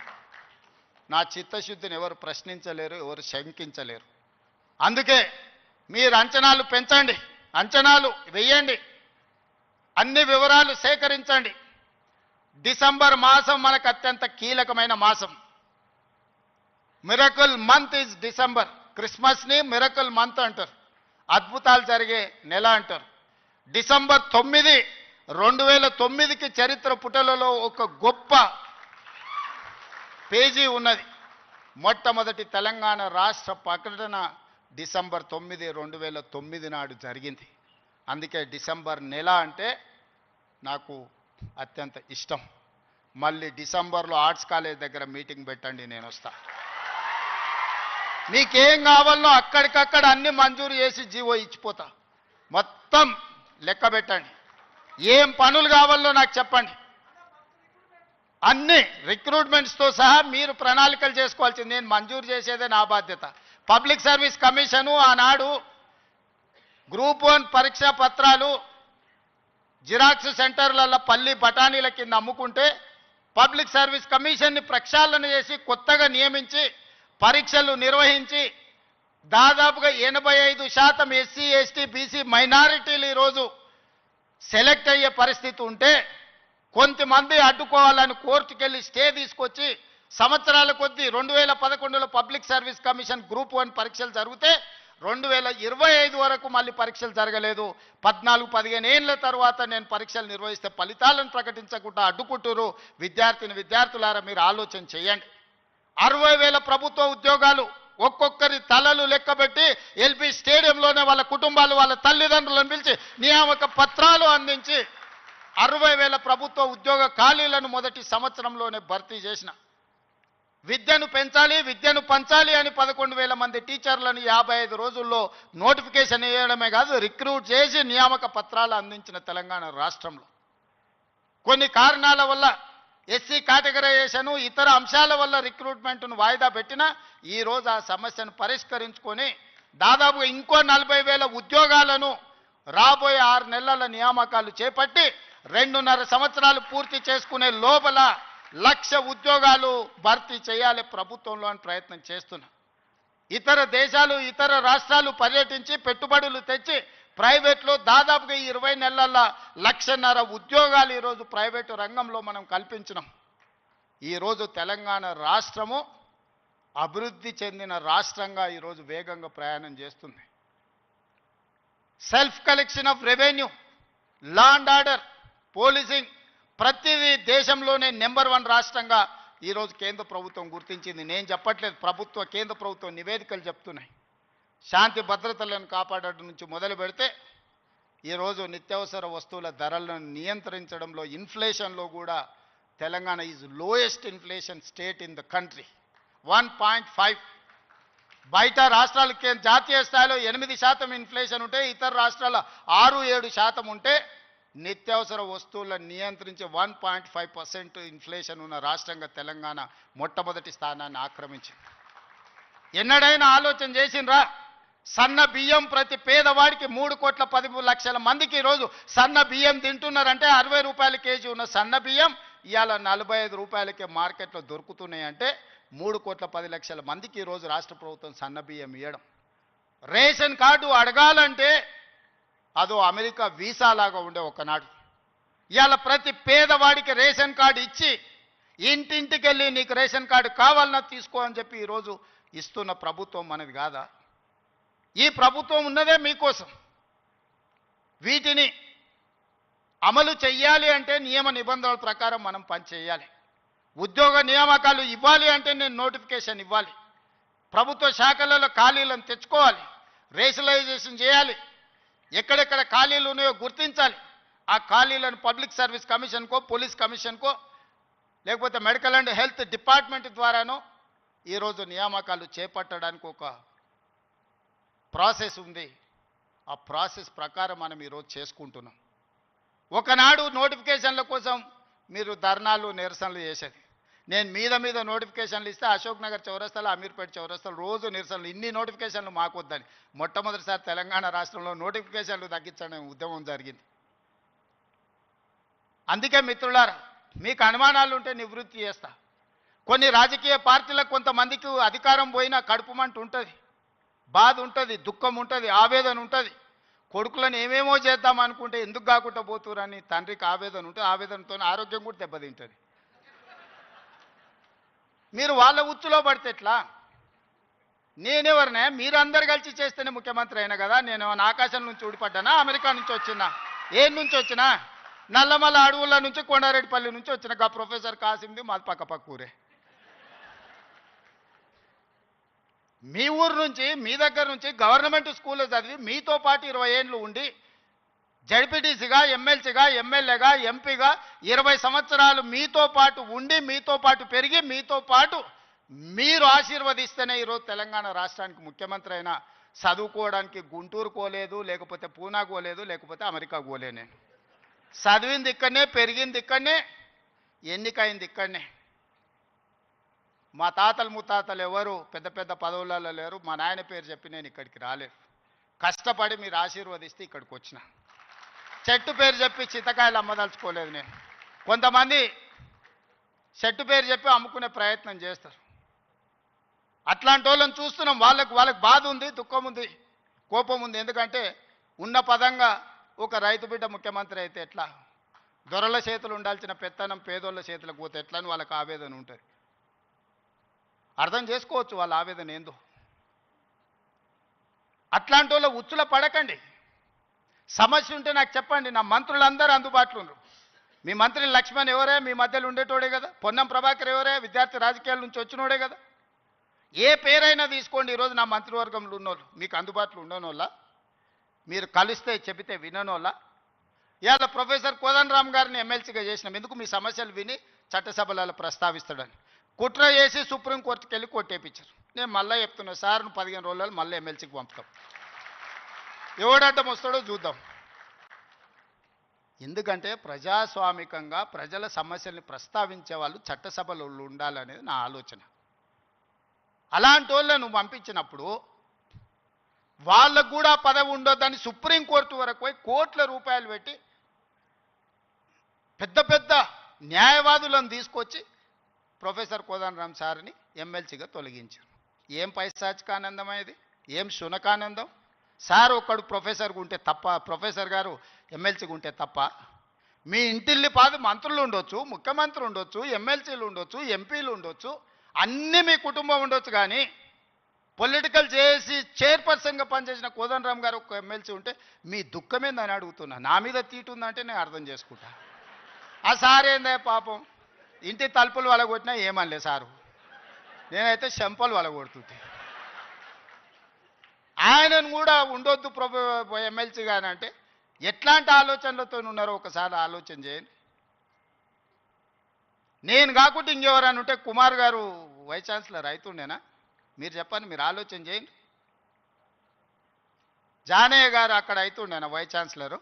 [SPEAKER 1] నా చిత్తశుద్ధిని ఎవరు ప్రశ్నించలేరు, ఎవరు శంకించలేరు. అందుకే మీరు అంచనాలు పెంచండి, అంచనాలు వేయండి, అన్ని వివరాలు సేకరించండి. డిసెంబర్ మాసం మనకు అత్యంత కీలకమైన మాసం. Miracle month is December. క్రిస్మస్ని మిరకల్ మంత్ అంటారు, అద్భుతాలు జరిగే నెల అంటారు. డిసెంబర్ 9, 2009కి చరిత్ర పుటలలో ఒక గొప్ప పేజీ ఉన్నది. మొట్టమొదటి తెలంగాణ రాష్ట్ర ప్రకటన డిసెంబర్ 9, 2009 నాడు జరిగింది. అందుకే డిసెంబర్ నెల అంటే నాకు అత్యంత ఇష్టం. మళ్ళీ డిసెంబర్లో ఆర్ట్స్ కాలేజ్ దగ్గర మీటింగ్ పెట్టండి, నేను వస్తా. మీకేం కావాలనో అక్కడికక్కడ అన్ని మంజూరు చేసి జీవో ఇచ్చిపోతా. మొత్తం లెక్క పెట్టండి, ఏం పనులు కావాలో నాకు చెప్పండి. అన్ని రిక్రూట్మెంట్స్తో సహా మీరు ప్రణాళికలు చేసుకోవాల్సింది. నేను మంజూరు చేసేదే నా బాధ్యత. పబ్లిక్ సర్వీస్ కమిషను ఆనాడు గ్రూప్ 1 పరీక్షా పత్రాలు జిరాక్స్ సెంటర్లలో పల్లి బఠానీల కింద అమ్ముకుంటే పబ్లిక్ సర్వీస్ కమిషన్ని ప్రక్షాళన చేసి కొత్తగా నియమించి పరీక్షలు నిర్వహించి దాదాపుగా 85% ఎస్సీ, ఎస్టీ, బీసీ మైనారిటీలు ఈరోజు సెలెక్ట్ అయ్యే పరిస్థితి ఉంటే కొంతమంది అడ్డుకోవాలని కోర్టుకెళ్ళి స్టే తీసుకొచ్చి సంవత్సరాల కొద్దీ 2011లో పబ్లిక్ సర్వీస్ కమిషన్ గ్రూప్ 1 పరీక్షలు జరిగితే 2025 వరకు మళ్ళీ పరీక్షలు జరగలేదు. 14-15 ఏళ్ల తర్వాత నేను పరీక్షలు నిర్వహిస్తే ఫలితాలను ప్రకటించకుండా అడ్డుకుంటున్నారు. విద్యార్థులారా మీరు ఆలోచన చేయండి. 60,000 ప్రభుత్వ ఉద్యోగాలు ఒక్కొక్కరి తలలు లెక్కబెట్టి ఎల్బీ స్టేడియంలోనే వాళ్ళ కుటుంబాలు వాళ్ళ తల్లిదండ్రులను పిలిచి నియామక పత్రాలు అందించి 60,000 ప్రభుత్వ ఉద్యోగ ఖాళీలను మొదటి సంవత్సరంలోనే భర్తీ చేసిన. విద్యను పెంచాలి, విద్యను పంచాలి అని 11,000 మంది టీచర్లను 55 రోజుల్లో నోటిఫికేషన్ ఇవ్వడమే కాదు, రిక్రూట్ చేసి నియామక పత్రాలు అందించిన తెలంగాణ రాష్ట్రంలో కొన్ని కారణాల వల్ల ఎస్సీ కేటగరైజేషన్ ఇతర అంశాల వల్ల రిక్రూట్మెంట్ను వాయిదా పెట్టినా ఈరోజు ఆ సమస్యను పరిష్కరించుకొని దాదాపుగా ఇంకో 40,000 ఉద్యోగాలను రాబోయే 6 నెలల నియామకాలు చేపట్టి 2.5 సంవత్సరాలు పూర్తి చేసుకునే లోపల 1,00,000 ఉద్యోగాలు భర్తీ చేయాలి ప్రభుత్వంలో అని ప్రయత్నం చేస్తున్నా. ఇతర దేశాలు ఇతర రాష్ట్రాలు పర్యటించి పెట్టుబడులు తెచ్చి ప్రైవేట్లో దాదాపుగా 20 నెలల 1,50,000 ఉద్యోగాలు ఈరోజు ప్రైవేటు రంగంలో మనం కల్పించినాం. ఈరోజు తెలంగాణ రాష్ట్రము అభివృద్ధి చెందిన రాష్ట్రంగా ఈరోజు వేగంగా ప్రయాణం చేస్తుంది. Self collection of revenue, law and order, policing ప్రతిదీ దేశంలోనే నెంబర్ 1 రాష్ట్రంగా ఈరోజు కేంద్ర ప్రభుత్వం గుర్తించింది. నేను చెప్పట్లేదు, కేంద్ర ప్రభుత్వం నివేదికలు చెప్తున్నాయి. శాంతి భద్రతలను కాపాడడం నుంచి మొదలు పెడితే ఈరోజు నిత్యావసర వస్తువుల ధరలను నియంత్రించడంలో ఇన్ఫ్లేషన్లో కూడా Telangana is lowest inflation state in the country. 1.5. బయట రాష్ట్రాలకి జాతీయ స్థాయిలో 8% ఇన్ఫ్లేషన్ ఉంటే ఇతర రాష్ట్రాల 6-7% ఉంటే నిత్యావసర వస్తువులను నియంత్రించి 1.5% ఇన్ఫ్లేషన్ ఉన్న రాష్ట్రంగా తెలంగాణ మొట్టమొదటి స్థానాన్ని ఆక్రమించింది. ఎన్నడైనా ఆలోచన చేసిండ్రా? సన్న బియ్యం ప్రతి పేదవాడికి 3,10,00,000 మందికి ఈరోజు సన్న బియ్యం తింటున్నారంటే 60 రూపాయల కేజీ ఉన్న సన్న బియ్యం ఇవాళ 45 రూపాయలకే మార్కెట్లో దొరుకుతున్నాయంటే 3,10,00,000 మందికి ఈరోజు రాష్ట్ర ప్రభుత్వం సన్న బియ్యం ఇవ్వడం. రేషన్ కార్డు అడగాలంటే అదో అమెరికా వీసా లాగా ఉండే ఒకనాడు. ఇవాళ ప్రతి పేదవాడికి రేషన్ కార్డు ఇచ్చి ఇంటింటికి వెళ్ళి నీకు రేషన్ కార్డు కావాలన్నా తీసుకో అని చెప్పి ఈరోజు ఇస్తున్న ప్రభుత్వం మనది కాదా? ఈ ప్రభుత్వం ఉన్నదే మీకోసం. వీటిని అమలు చెయ్యాలి అంటే నియమ నిబంధనల ప్రకారం మనం పనిచేయాలి. ఉద్యోగ నియామకాలు ఇవ్వాలి అంటే నేను నోటిఫికేషన్ ఇవ్వాలి. ప్రభుత్వ శాఖలలో ఖాళీలను తెచ్చుకోవాలి, రేషనలైజేషన్ చేయాలి, ఎక్కడెక్కడ ఖాళీలు ఉన్నాయో గుర్తించాలి. ఆ ఖాళీలను పబ్లిక్ సర్వీస్ కమిషన్కో, పోలీస్ కమిషన్కో, లేకపోతే మెడికల్ అండ్ హెల్త్ డిపార్ట్మెంట్ ద్వారానో ఈరోజు నియామకాలు చేపట్టడానికి ఒక ప్రాసెస్ ఉంది. ఆ ప్రాసెస్ ప్రకారం మనం ఈరోజు చేసుకుంటున్నాం. ఒకనాడు నోటిఫికేషన్ల కోసం మీరు ధర్నాలు నిరసనలు చేసేది. నేను మీద నోటిఫికేషన్లు ఇస్తే అశోక్ నగర్ చౌరస్తాలో, అమీర్పేట చౌరస్తాలో రోజు నిరసనలు. ఇన్ని నోటిఫికేషన్లు మాకు వద్దని మొట్టమొదటిసారి తెలంగాణ రాష్ట్రంలో నోటిఫికేషన్లు తగ్గించడం ఉద్యమం జరిగింది. అందుకే మిత్రులారా, మీకు అనుమానాలు ఉంటే నివృత్తి చేస్తా. కొన్ని రాజకీయ పార్టీలకు కొంతమందికి అధికారం పోయినా కడుపుమంట ఉంటుంది, బాధ ఉంటుంది, దుఃఖం ఉంటుంది, ఆవేదన ఉంటుంది. కొడుకులను ఏమేమో చేద్దాం అనుకుంటే ఎందుకు కాకుండా పోతురని తండ్రికి ఆవేదన ఉంటుంది. ఆవేదనతో ఆరోగ్యం కూడా దెబ్బతింటుంది. మీరు వాళ్ళ ఉచ్చులో పడితే ఎట్లా? నేనెవరినే? మీరందరు కలిసి చేస్తేనే ముఖ్యమంత్రి అయినా కదా. నేను ఆకాశం నుంచి ఊడిపడ్డానా? అమెరికా నుంచి వచ్చినా? ఏం నుంచి వచ్చినా? నల్లమల్ల అడవుల నుంచి, కొండారెడ్డిపల్లి నుంచి వచ్చిన గా ప్రొఫెసర్ కాసింది మాది పక్క ఊరే. మీ ఊరు నుంచి, మీ దగ్గర నుంచి గవర్నమెంట్ స్కూల్లో చదివి మీతో పాటు 20 ఏళ్ళు ఉండి జడ్పీటీసీగా, ఎమ్మెల్సీగా, ఎమ్మెల్యేగా, ఎంపీగా 20 సంవత్సరాలు మీతో పాటు ఉండి, మీతో పాటు పెరిగి, మీతో పాటు మీరు ఆశీర్వదిస్తేనే ఈరోజు తెలంగాణ రాష్ట్రానికి ముఖ్యమంత్రి అయినా. చదువుకోవడానికి గుంటూరు పోలేదు, లేకపోతే పూనా పోలేదు, లేకపోతే అమెరికా పోలే. నేను చదివింది ఇక్కడనే, పెరిగింది ఇక్కడనే, ఎన్నికైంది ఇక్కడనే. మా తాతలు ముత్తాతలు ఎవరు పెద్ద పెద్ద పదవులలో లేరు. మా నాయన పేరు చెప్పి నేను ఇక్కడికి రాలేదు. కష్టపడి మీరు ఆశీర్వదిస్తే ఇక్కడికి వచ్చిన. చెట్టు పేరు చెప్పి చింతకాయలు అమ్మదలుచుకోలేదు నేను. కొంతమంది చెట్టు పేరు చెప్పి అమ్ముకునే ప్రయత్నం చేస్తారు. అట్లాంటి వాళ్ళని చూస్తున్నాం. వాళ్ళకి బాధ ఉంది, దుఃఖం ఉంది, కోపం ఉంది. ఎందుకంటే ఉన్న పదంగా ఒక రైతు బిడ్డ ముఖ్యమంత్రి అయితే ఎట్లా? దొరల చేతులు ఉండాల్సిన పెత్తనం పేదోళ్ళ చేతులకు పోతే ఎట్లా అని వాళ్ళకి ఆవేదన ఉంటుంది. అర్థం చేసుకోవచ్చు వాళ్ళ ఆవేదన ఏందో. అట్లాంటి వాళ్ళ ఉచ్చుల పడకండి. సమస్య ఉంటే నాకు చెప్పండి. నా మంత్రులందరూ అందుబాటులో ఉన్నారు. మీ మంత్రి లక్ష్మణ్ ఎవరే? మీ మధ్యలో ఉండేటోడే కదా. పొన్నం ప్రభాకర్ ఎవరే? విద్యార్థి రాజకీయాల నుంచి వచ్చినోడే కదా. ఏ పేరైనా తీసుకోండి. ఈరోజు నా మంత్రివర్గంలో ఉన్నోళ్ళు మీకు అందుబాటులో ఉండనోళ్ళ, మీరు కలిస్తే చెబితే విననోళ్ళ. ఇవాళ ప్రొఫెసర్ కోదండరామ్ గారిని ఎమ్మెల్సీగా చేసినాం. ఎందుకు? మీ సమస్యలు విని చట్టసభలలో ప్రస్తావిస్తాడని. కుట్ర చేసి సుప్రీంకోర్టుకి వెళ్ళి కొట్టేపించారు. నేను మళ్ళీ చెప్తున్నా సార్, 15 రోజులలో మళ్ళీ ఎమ్మెల్సీకి పంపుతాం. ఎవడడ్డం వస్తాడో చూద్దాం. ఎందుకంటే ప్రజాస్వామికంగా ప్రజల సమస్యల్ని ప్రస్తావించే వాళ్ళు చట్టసభలో ఉండాలనేది నా ఆలోచన. అలాంటి వాళ్ళను పంపించినప్పుడు వాళ్ళకు కూడా పదవి ఉండొద్దని సుప్రీంకోర్టు వరకు పోయి కోట్ల రూపాయలు పెట్టి పెద్ద పెద్ద న్యాయవాదులను తీసుకొచ్చి ప్రొఫెసర్ కోదండరామ్ సార్ని ఎమ్మెల్సీగా తొలగించారు. ఏం పైశాచికానందం ఇది? ఏం శునకానందం? సార్ ఒక్కడు ప్రొఫెసర్గా ఉంటే తప్ప, ప్రొఫెసర్ గారు ఎమ్మెల్సీగా ఉంటే తప్ప? మీ ఇంటిల్లి పాది మంత్రులు ఉండొచ్చు, ముఖ్యమంత్రి ఉండొచ్చు, ఎమ్మెల్సీలు ఉండొచ్చు, ఎంపీలు ఉండొచ్చు, అన్నీ మీ కుటుంబం ఉండొచ్చు. కానీ పొలిటికల్ చేసి చైర్పర్సన్గా పనిచేసిన కోదండరామ్ గారు ఒక ఎమ్మెల్సీ ఉంటే మీ దుఃఖమేందని అడుగుతున్నా. నా మీద తీటు ఉందంటే నేను అర్థం చేసుకుంటా. ఆ సార్ ఏందే పాపం, ఇంటి తలుపులు వలగొట్టినా ఏమనలే సారు. నేనైతే చెంపలు వలగొడుతుంటే ఆయనను కూడా ఉండొద్దు ఎమ్మెల్సీ కానీ అంటే ఎట్లాంటి ఆలోచనలతో ఉన్నారో ఒకసారి ఆలోచన చేయండి. నేను కాకుండా ఇంకెవరైనా ఉంటే కుమార్ గారు వైస్ ఛాన్సలర్ అవుతుండేనా? మీరు చెప్పండి, మీరు ఆలోచన చేయండి. జానయ్య గారు అక్కడ అవుతుండేనా వైస్ ఛాన్సలరు?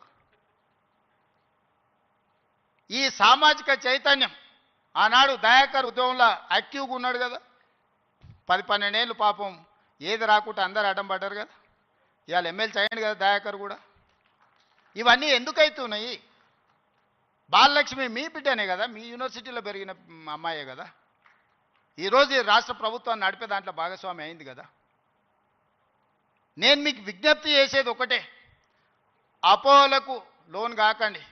[SPEAKER 1] ఈ సామాజిక చైతన్యం ఆనాడు దయాకర్ ఉద్యమంలో యాక్టివ్గా ఉన్నాడు కదా. 10-12 ఏళ్ళు పాపం ఏది రాకుండా అందరు అడ్డం పడ్డారు కదా. ఇవాళ ఎమ్మెల్సీ అయ్యాడు కదా దయాకర్ కూడా. ఇవన్నీ ఎందుకు అవుతున్నాయి? బాలలక్ష్మి మీ బిడ్డనే కదా, మీ యూనివర్సిటీలో పెరిగిన అమ్మాయే కదా. ఈరోజు ఈ రాష్ట్ర ప్రభుత్వాన్ని నడిపే దాంట్లో భాగస్వామి అయింది కదా. నేను మీకు విజ్ఞప్తి చేసేది ఒకటే, అపోహలకు లోన్ కాకండి.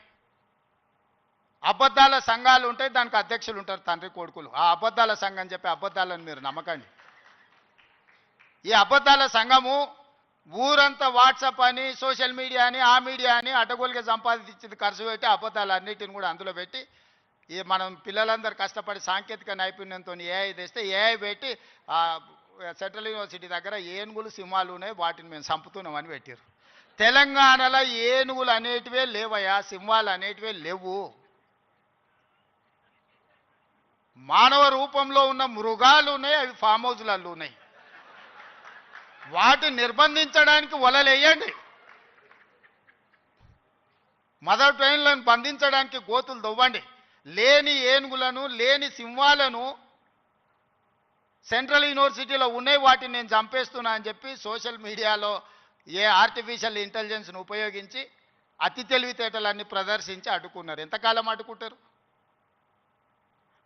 [SPEAKER 1] అబద్ధాల సంఘాలు ఉంటాయి, దానికి అధ్యక్షులు ఉంటారు, తండ్రి కొడుకులు. ఆ అబద్ధాల సంఘం చెప్పే అబద్ధాలను మీరు నమ్మకండి. ఈ అబద్ధాల సంఘము ఊరంతా వాట్సాప్ అని, సోషల్ మీడియా అని, ఆ మీడియా అని అడ్డగోలుగా సంపాదించింది ఖర్చు పెట్టి అబద్ధాలన్నిటిని కూడా అందులో పెట్టి ఈ మనం పిల్లలందరూ కష్టపడి సాంకేతిక నైపుణ్యంతో ఏఐ తెస్తే ఏఐ పెట్టి సెంట్రల్ యూనివర్సిటీ దగ్గర ఏనుగులు సింహాలు ఉన్నాయి, వాటిని మేము చంపుతున్నామని పెట్టారు. తెలంగాణలో ఏనుగులు అనేటివే లేవయా, సింహాలు అనేటివే లేవు. మానవ రూపంలో ఉన్న మృగాలు ఉన్నాయి, అవి ఫామ్ హౌస్లలో ఉన్నాయి. వాటిని నిర్బంధించడానికి వలలేయండి. మదర్ ట్రైన్లను బంధించడానికి గోతులు దవ్వండి. లేని ఏనుగులను, లేని సింహాలను సెంట్రల్ యూనివర్సిటీలో ఉన్నాయి, వాటిని నేను చంపేస్తున్నా అని చెప్పి సోషల్ మీడియాలో ఆర్టిఫిషియల్ ఇంటెలిజెన్స్ను ఉపయోగించి అతి తెలివితేటలన్నీ ప్రదర్శించి అడ్డుకున్నారు. ఎంతకాలం అడ్డుకుంటారు?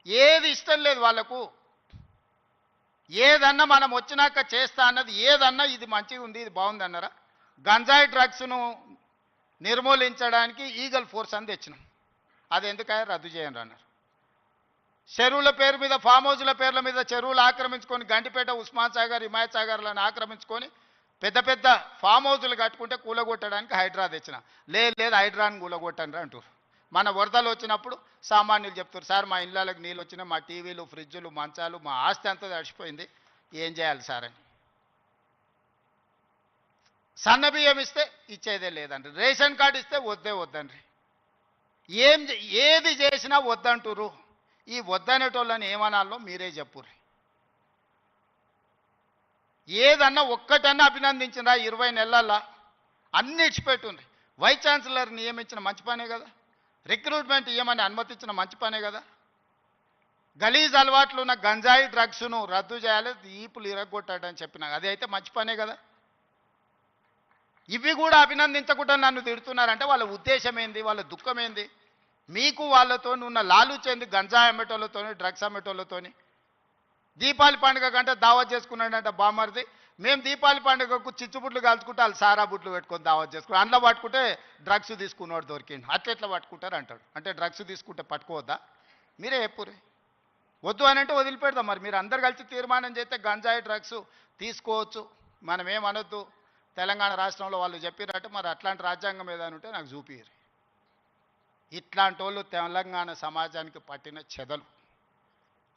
[SPEAKER 1] ఏది ఇష్టం లేదు వాళ్ళకు. ఏదన్నా మనం వచ్చినాక చేస్తా అన్నది ఏదన్నా ఇది మంచిగా ఉంది, ఇది బాగుంది అన్నారా? గంజాయి డ్రగ్స్ను నిర్మూలించడానికి ఈగల్ ఫోర్స్ అని తెచ్చినాం. అది ఎందుకని రద్దు చేయండి అన్నారు. చెరువుల పేరు మీద, ఫామ్ హౌస్ల పేర్ల మీద చెరువులు ఆక్రమించుకొని గంటిపేట, ఉస్మాన్ సాగర్, హిమాయత్ సాగర్లను ఆక్రమించుకొని పెద్ద పెద్ద ఫామ్ హౌస్లు కట్టుకుంటే కూలగొట్టడానికి హైడ్రా తెచ్చిన. లేదు హైడ్రాని కూలగొట్టండి అంటారు. మన వరదలు వచ్చినప్పుడు సామాన్యులు చెప్తారు, సార్ మా ఇళ్ళకి నీళ్ళు వచ్చినాయి, మా టీవీలు, ఫ్రిడ్జులు, మంచాలు, మా ఆస్తి అంతా తడిచిపోయింది, ఏం చేయాలి సార్ అని. సన్న బియ్యం ఇస్తే ఇచ్చేదే లేదండి, రేషన్ కార్డు ఇస్తే వద్దండి. ఏది చేసినా వద్దంటురు. ఈ వద్దనేటోళ్ళని ఏమనాలో మీరే చెప్పుర్రి. ఏదన్నా ఒక్కటన్నా అభినందించినా 20 నెలల్లో అన్ని ఇచ్చిపెట్టుండ్రి. వైస్ ఛాన్సలర్ నియమించిన మంచి పనే కదా, రిక్రూట్మెంట్ ఇవ్వమని అనుమతించిన మంచి పనే కదా. గలీజ్ అలవాట్లు ఉన్న గంజాయి డ్రగ్స్ను రద్దు చేయాలి, ఈపులు ఇరగొట్టాడని చెప్పిన అది అయితే మంచి పనే కదా. ఇవి కూడా అభినందించకుండా నన్ను తిడుతున్నారంటే వాళ్ళ ఉద్దేశం ఏంది, వాళ్ళ దుఃఖం ఏంది? మీకు వాళ్ళతో ఉన్న లాలుచేంది? గంజాయి అమ్మేటోళ్ళతోని, డ్రగ్స్ అమ్మేటోళ్ళతోని. దీపావళి పండుగ కంటే దావత్ చేసుకున్నాడంటే బామర్ది, మేము దీపావళి పండుగకు చిచ్చుబుట్లు కాల్చుకుంటే వాళ్ళు సారా బుట్లు పెట్టుకొని దావత్ చేసుకుని అందులో పట్టుకుంటే డ్రగ్స్ తీసుకున్నవాడు దొరికిండు. అట్లా పట్టుకుంటారు అంటాడు. అంటే డ్రగ్స్ తీసుకుంటే పట్టుకోవద్దా? మీరే చెప్పురే. వద్దు అని అంటే వదిలిపెడదాం. మరి మీరు అందరు కలిసి తీర్మానం చేస్తే గంజాయి డ్రగ్స్ తీసుకోవచ్చు, మనం ఏమనొద్దు. తెలంగాణ రాష్ట్రంలో వాళ్ళు చెప్పినట్టు మరి అట్లాంటి రాజ్యాంగం ఏదైనా ఉంటే నాకు చూపిరు. ఇట్లాంటి వాళ్ళు తెలంగాణ సమాజానికి పట్టిన చెదలు.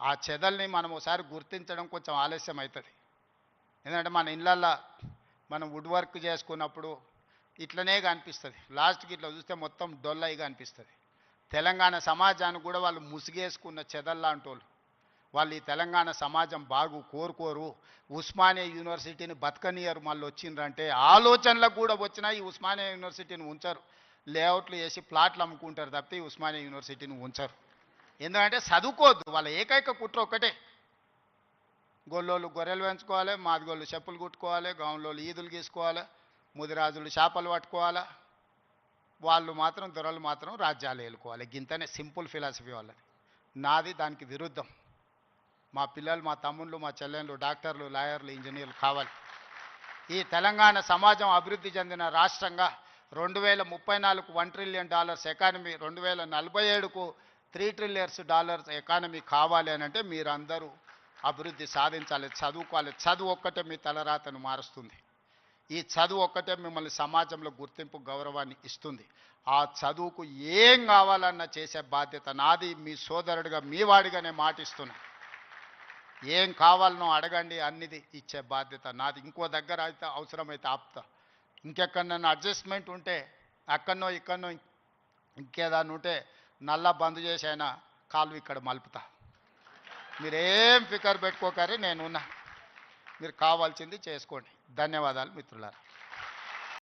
[SPEAKER 1] ఆ చెదల్ని మనం ఒకసారి గుర్తించడం కొంచెం ఆలస్యం అవుతుంది. ఎందుకంటే మన ఇళ్ళల్లో మనం వుడ్ వర్క్ చేసుకున్నప్పుడు ఇట్లనే కనిపిస్తుంది. లాస్ట్కి ఇట్లా చూస్తే మొత్తం డొల్లయిగా అనిపిస్తుంది. తెలంగాణ సమాజానికి కూడా వాళ్ళు ముసుగేసుకున్న చెదల్లాంటి వాళ్ళు. వాళ్ళు ఈ తెలంగాణ సమాజం బాగు కోరుకోరు. ఉస్మానియా యూనివర్సిటీని బతకనియరు. మళ్ళీ వచ్చిండ్రంటే ఆలోచనలకు కూడా వచ్చినా ఈ ఉస్మానియా యూనివర్సిటీని ఉంచరు. లేఅవుట్లు వేసి ప్లాట్లు అమ్ముకుంటారు తప్పితే ఈ ఉస్మానియా యూనివర్సిటీని ఉంచరు. ఎందుకంటే చదువుకోవద్దు. వాళ్ళ ఏకైక కుట్ర ఒక్కటే, గొల్లోళ్ళు గొర్రెలు పెంచుకోవాలి, మాదిగోళ్ళు చెప్పులు కుట్టుకోవాలి, గౌన్లోళ్ళు ఈదులు గీసుకోవాలి, ముదిరాజులు చేపలు పట్టుకోవాలి, వాళ్ళు మాత్రం దొరలు మాత్రం రాజ్యాలు ఏలుకోవాలి. గింతనే సింపుల్ ఫిలాసఫీ వాళ్ళది. నాది దానికి విరుద్ధం. మా పిల్లలు, మా తమ్ముళ్ళు, మా చెల్లెళ్ళు డాక్టర్లు, లాయర్లు, ఇంజనీర్లు కావాలి. ఈ తెలంగాణ సమాజం అభివృద్ధి చెందిన రాష్ట్రంగా 2034కు $1 ట్రిలియన్ ఎకానమీ, 2047కు $3 ట్రిలియన్స్ ఎకానమీ కావాలి అని అంటే మీరందరూ అభివృద్ధి సాధించాలి, చదువుకోవాలి. చదువు ఒక్కటే మీ తలరాతను మారుస్తుంది. ఈ చదువు ఒక్కటే మిమ్మల్ని సమాజంలో గుర్తింపు, గౌరవాన్ని ఇస్తుంది. ఆ చదువుకు ఏం కావాలన్నా చేసే బాధ్యత నాది. మీ సోదరుడిగా, మీ వాడిగా నేను మాటిస్తున్నా. ఏం కావాలనో అడగండి, అన్నిది ఇచ్చే బాధ్యత నాది. ఇంకో దగ్గర అయితే అవసరమైతే ఆపుతా. ఇంకెక్కడన్నా అడ్జస్ట్మెంట్ ఉంటే అక్కడనో ఇక్కడనో ఇంకేదాన్ని ఉంటే నల్లా బంద్ చేసి అయినా కాలు ఇక్కడ మలుపుతా. మీరేం ఫికర్ పెట్టుకోకరి, నేనున్నా. మీరు కావాల్సింది చేసుకోండి. ధన్యవాదాలు మిత్రులారా.